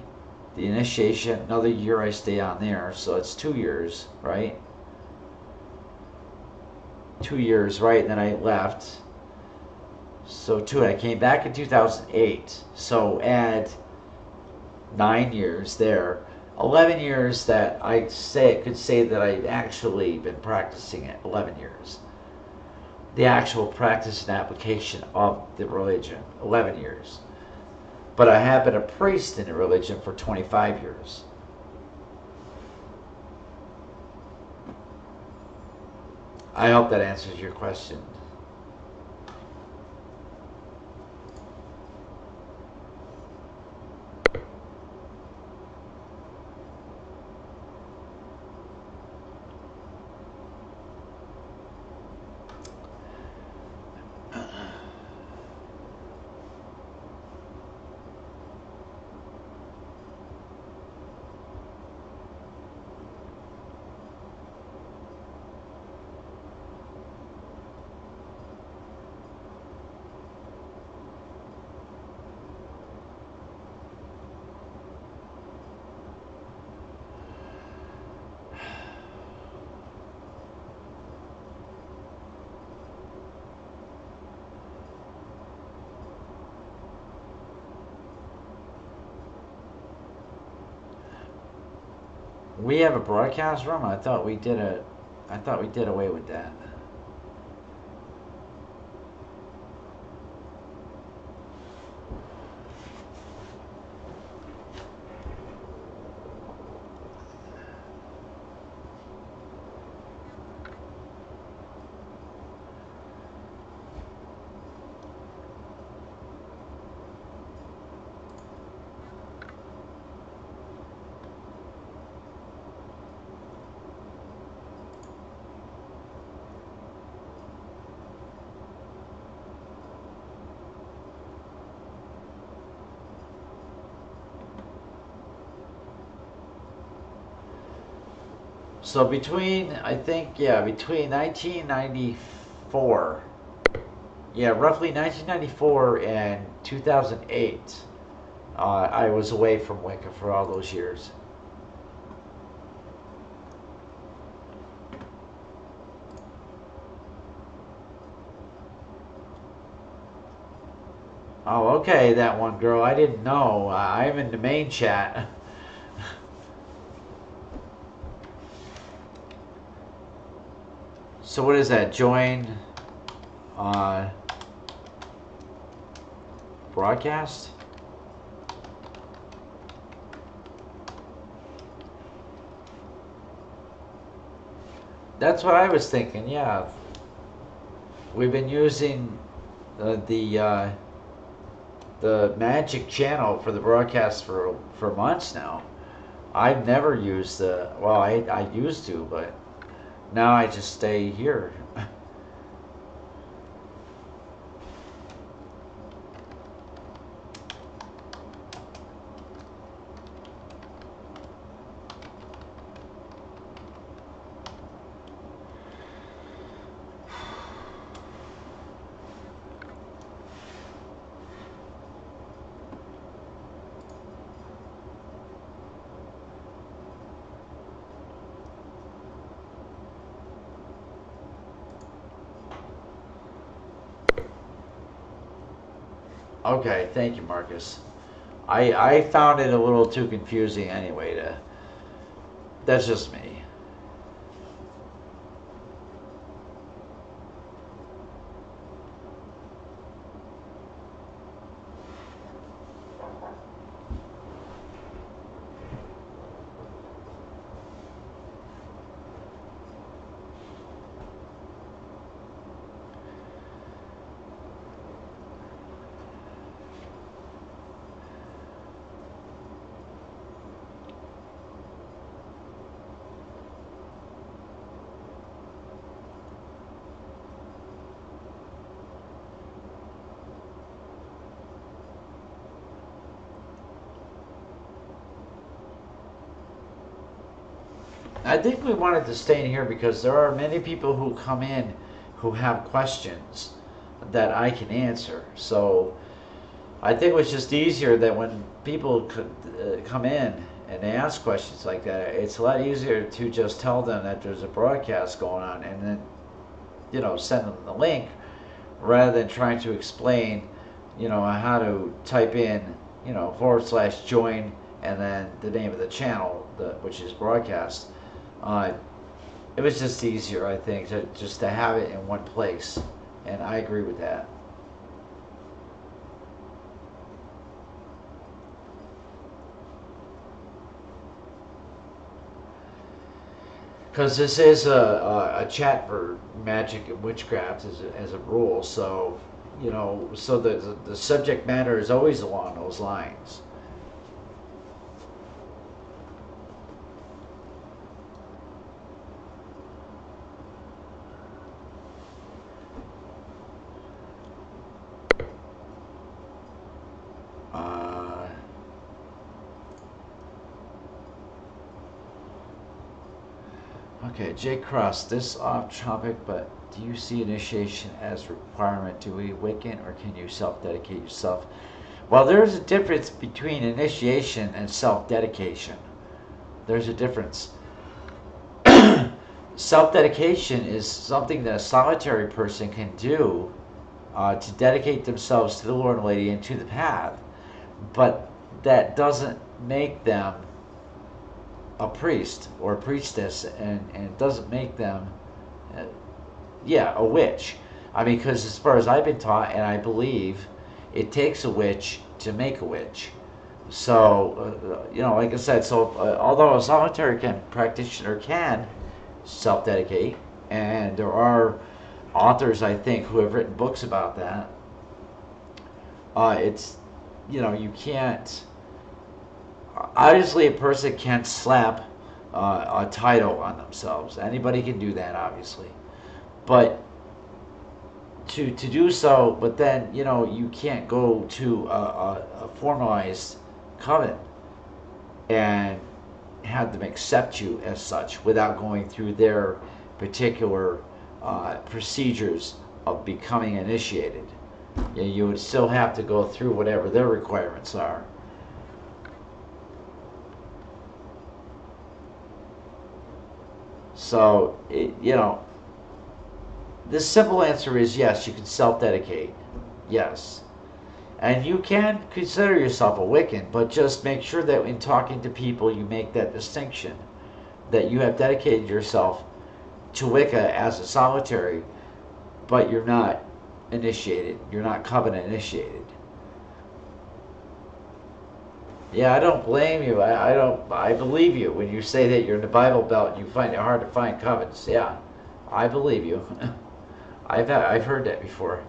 the initiation, another year I stayed on there, so it's 2 years, right? 2 years, right? And then I left. So I came back in 2008. So add 9 years there. 11 years that I could say that I've actually been practicing it. 11 years. The actual practice and application of the religion. 11 years. But I have been a priest in the religion for 25 years. I hope that answers your question. We have a broadcast room. I thought we did away with that. So between, I think, yeah, between 1994, yeah, roughly 1994 and 2008, I was away from Wicca for all those years. Oh, okay, that one girl. I didn't know. I'm in the main chat. So what is that? Join uh, broadcast? That's what I was thinking. Yeah, we've been using the magic channel for the broadcast for months now. I've never used the, well, I used to, but now I just stay here. Okay, thank you, Marcus. I found it a little too confusing anyway. That's just me. I think we wanted to stay in here because there are many people who come in who have questions that I can answer. So I think it was just easier that when people could come in and they ask questions like that, it's a lot easier to just tell them that there's a broadcast going on and then, send them the link rather than trying to explain, how to type in, / join and then the name of the channel, which is broadcast. Uh, it was just easier, I think, to have it in one place, and I agree with that. Because this is a chat for magic and witchcraft as a rule, so so the subject matter is always along those lines. Uh, okay, J. Cross, this off topic, but do you see initiation as requirement to be Wiccan, or can you self-dedicate yourself? Well, there's a difference between initiation and self-dedication. There's a difference. Self-dedication is something that a solitary person can do to dedicate themselves to the Lord and Lady and to the path, but that doesn't make them a priest or a priestess, and it doesn't make them, uh, yeah, a witch. I mean, because as far as I've been taught, and I believe, it takes a witch to make a witch. So, like I said, so although a solitary practitioner can self-dedicate, and there are authors, I think, who have written books about that, it's, you can't, obviously a person can't slap a title on themselves. Anybody can do that, obviously. But to do so, but then, you can't go to a formalized coven and have them accept you as such without going through their particular procedures of becoming initiated. You would still have to go through whatever their requirements are. So, the simple answer is yes, you can self-dedicate. Yes. And you can consider yourself a Wiccan, but just make sure that in talking to people you make that distinction, that you have dedicated yourself to Wicca as a solitary, but you're not initiated. You're not covenant initiated. Yeah, I don't blame you. I believe you when you say that you're in the Bible Belt and you find it hard to find covens. Yeah, I believe you. I've heard that before.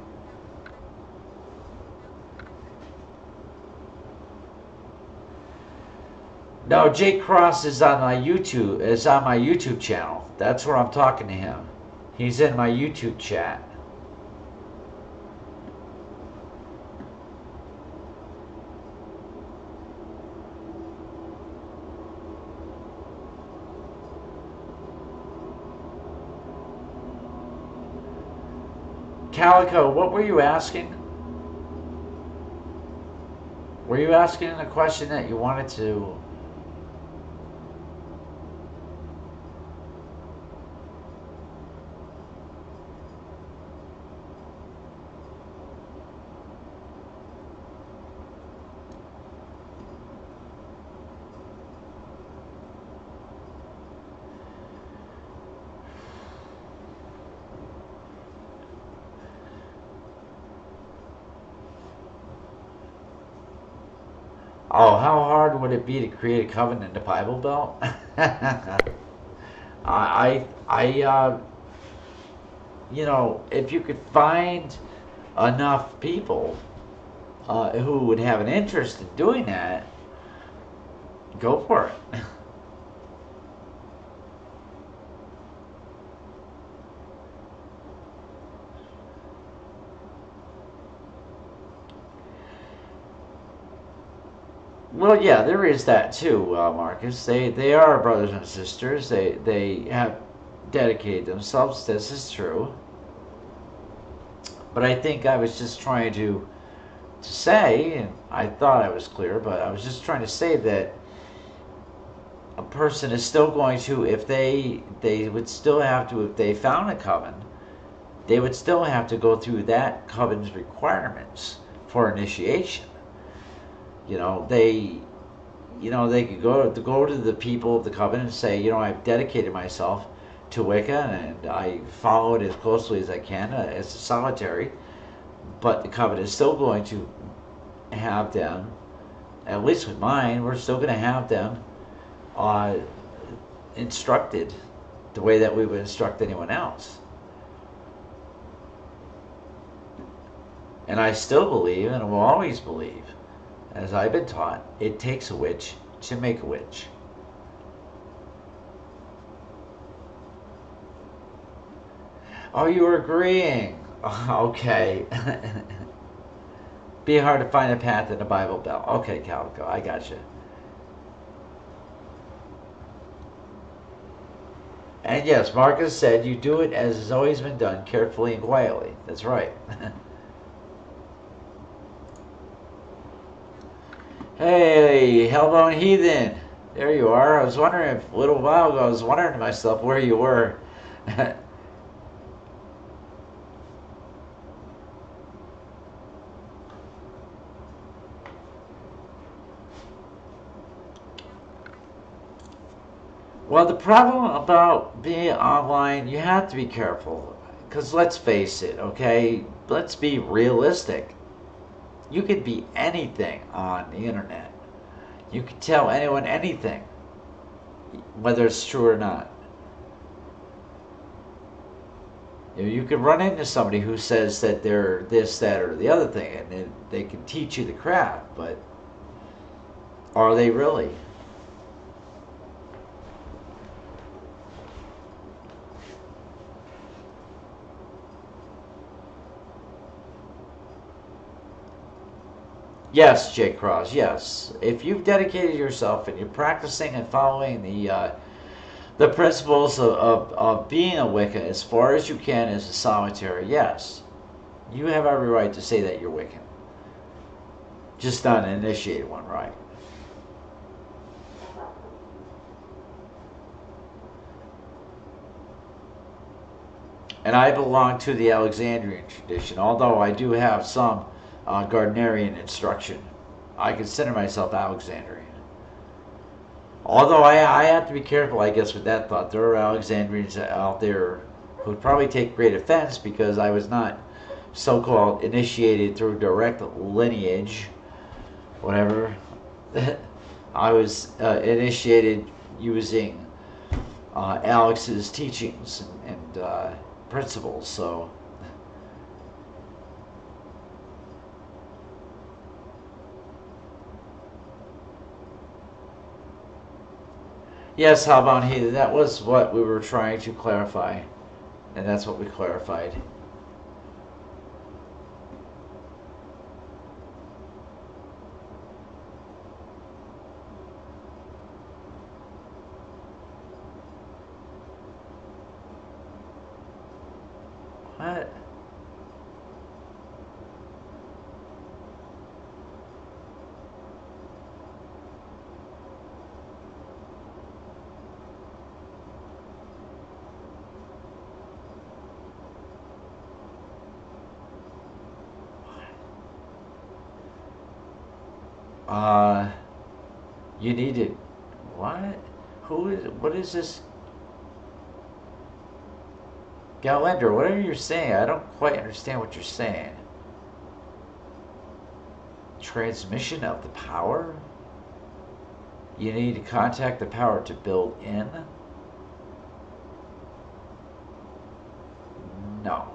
No, Jake Cross is on my YouTube channel. That's where I'm talking to him. He's in my YouTube chat. Calico, what were you asking? Were you asking a question that you wanted to? Oh, how hard would it be to create a coven in the Bible Belt? If you could find enough people who would have an interest in doing that, go for it. Well, yeah, there is that too, Marcus. They are brothers and sisters. They have dedicated themselves. This is true. But I think I was just trying to say, and I thought I was clear, but I was just trying to say that a person is still going to, if they would still have to, if they found a coven, they would still have to go through that coven's requirements for initiation. They could go to the people of the coven and say, I've dedicated myself to Wicca and I follow it as closely as I can as a solitary, but the coven is still going to have them, at least with mine, we're still going to have them instructed the way that we would instruct anyone else. And I still believe, and will always believe, as I've been taught, it takes a witch to make a witch. Oh, you were agreeing. Okay. Be hard to find a path in the Bible Belt. Okay, Calico, I got you. And yes, Marcus said you do it as has always been done, carefully and quietly. That's right. Hey, Hellbone Heathen. There you are. I was wondering if a little while ago, I was wondering to myself where you were. Well, the problem about being online, you have to be careful. Because let's face it, okay? Let's be realistic. You could be anything on the internet. You could tell anyone anything, whether it's true or not. You could run into somebody who says that they're this, that, or the other thing, and they can teach you the craft, but are they really? Yes, J. Cross, yes. If you've dedicated yourself and you're practicing and following the principles of being a Wicca as far as you can as a solitary, yes, you have every right to say that you're Wiccan. Just not an initiated one, right? And I belong to the Alexandrian tradition, although I do have some Gardnerian instruction. I consider myself Alexandrian. Although I have to be careful, I guess, with that thought. There are Alexandrians out there who would probably take great offense because I was not so-called initiated through direct lineage, whatever. I was initiated using Alex's teachings and principles. So, yes, how about he? That was what we were trying to clarify, and that's what we clarified. What? Uh, you need to. What? Who is? What is this? Galender, whatever you're saying, I don't quite understand what you're saying. Transmission of the power? You need to contact the power to build in? No.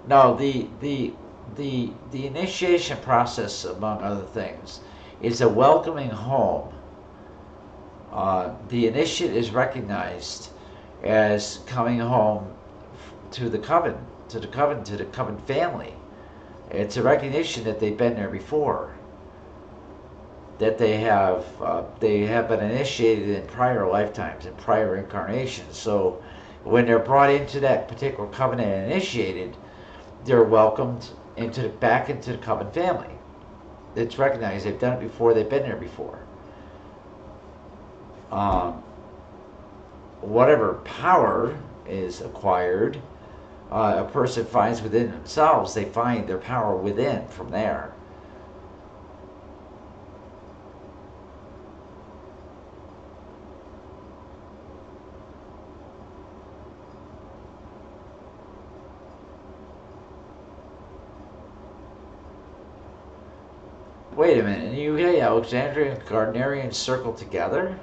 No, the initiation process, among other things, is a welcoming home. The initiate is recognized as coming home to the coven, to the coven, to the coven family. It's a recognition that they've been there before, that they have been initiated in prior lifetimes, in prior incarnations. So when they're brought into that particular covenant and initiated, they're welcomed back into the coven family. It's recognized they've done it before, they've been there before. Whatever power is acquired, a person finds within themselves, they find their power within from there. Wait a minute, in the UK, Alexandria and Gardnerian circle together?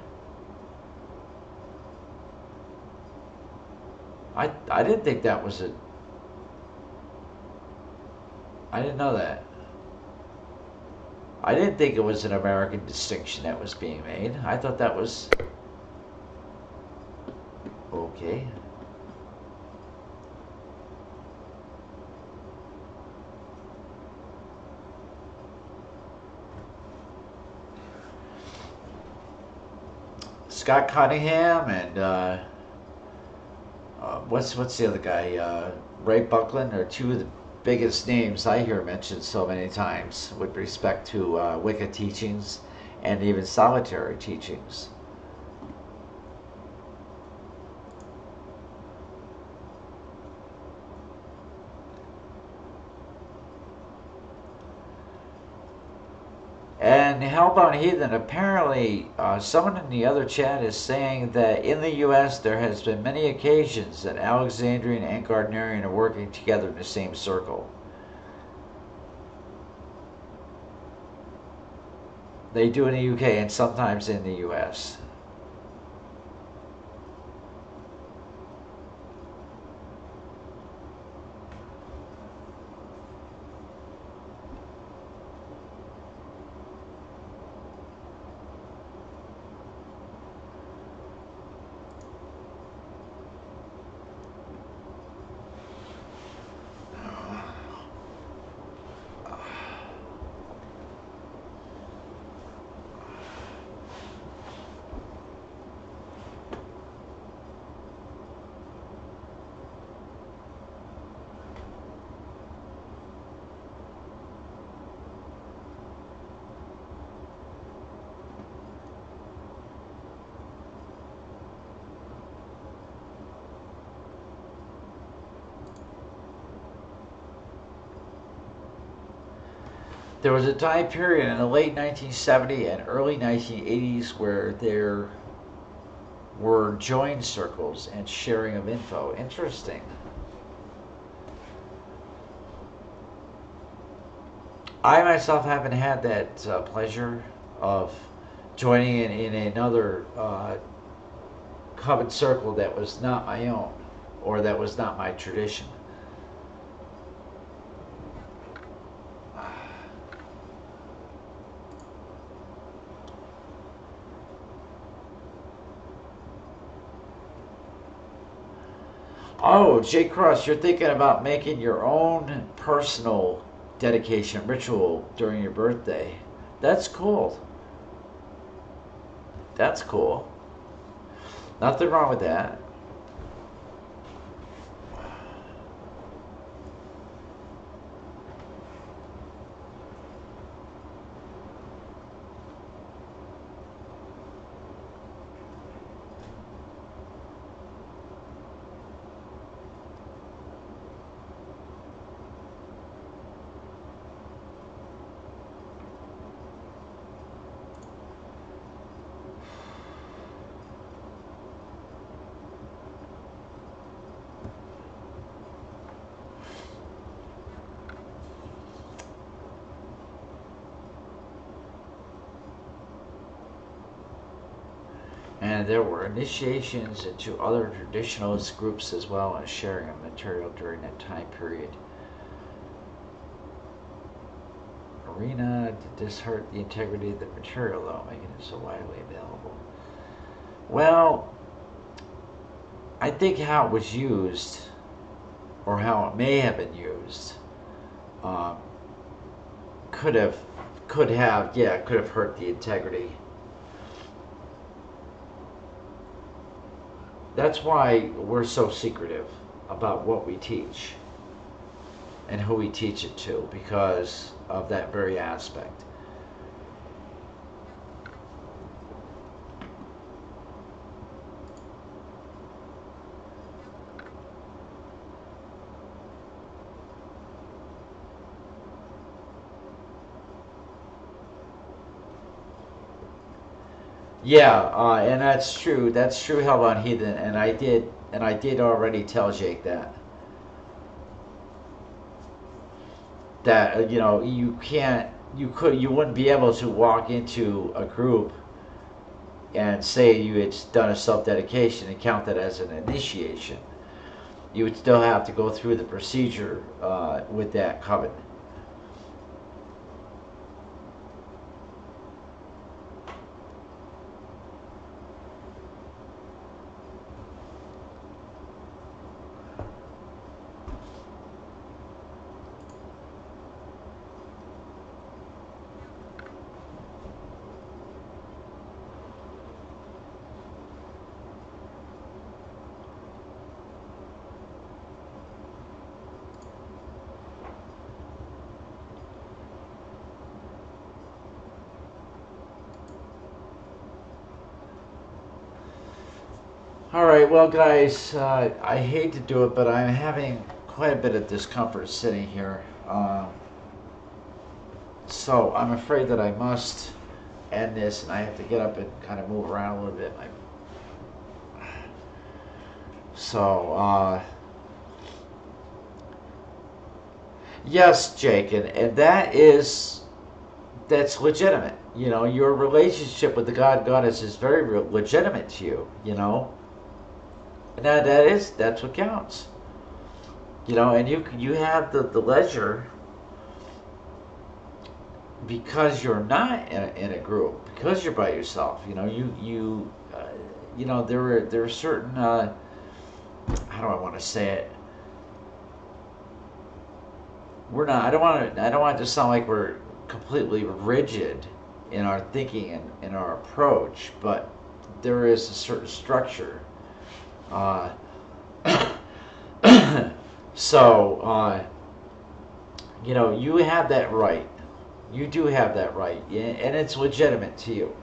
I didn't think that was a... I didn't know that. I didn't think it was an American distinction that was being made. I thought that was... Okay. Scott Cunningham and what's the other guy? Ray Buckland are two of the biggest names I hear mentioned so many times with respect to Wicca teachings and even solitary teachings. And Hellbound Heathen, apparently someone in the other chat is saying that in the U.S. there has been many occasions that Alexandrian and Gardnerian are working together in the same circle. They do in the UK and sometimes in the US. There was a time period in the late 1970s and early 1980s where there were join circles and sharing of info. Interesting. I myself haven't had that pleasure of joining in another coven circle that was not my own or that was not my tradition. Oh, J Cross, you're thinking about making your own personal dedication ritual during your birthday. That's cool. That's cool. Nothing wrong with that. And there were initiations into other traditionalist groups as well as sharing of material during that time period. Arena, did this hurt the integrity of the material though, making it so widely available? Well, I think how it was used, or how it may have been used, um, could have hurt the integrity. That's why we're so secretive about what we teach and who we teach it to, because of that very aspect. Yeah, and that's true. That's true, Hellbound Heathen, and I did already tell Jake that you know, you wouldn't be able to walk into a group and say you had done a self dedication and count that as an initiation. You would still have to go through the procedure with that coven. All right, well, guys, I hate to do it, but I'm having quite a bit of discomfort sitting here. So I'm afraid that I must end this, and I have to get up and kind of move around a little bit. So, yes, Jake, and that's legitimate. You know, your relationship with the God Goddess is very legitimate to you. You know, and that's what counts. You know, and you have the leisure, because you're not in a group, because you're by yourself. You know, you know, there are certain how do I want to say it? We're not. I don't want it to sound like we're completely rigid in our thinking and in our approach, but there is a certain structure. Uh, so you know, you have that right. You do have that right, and it's legitimate to you.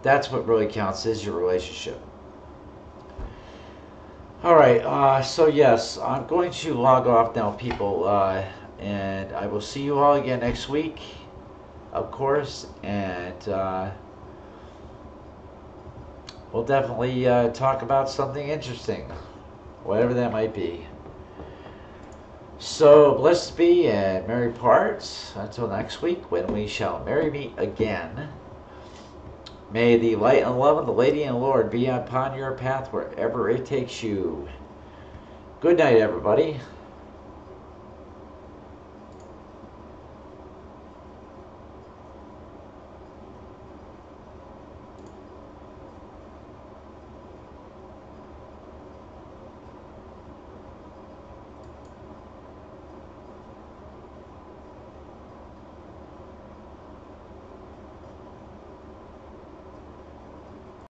That's what really counts, is your relationship. All right, so yes, I'm going to log off now, people. And I will see you all again next week, of course. And we'll definitely talk about something interesting, whatever that might be. So, blessed be and merry parts until next week when we shall merry meet again. May the light and love of the Lady and Lord be upon your path wherever it takes you. Good night, everybody.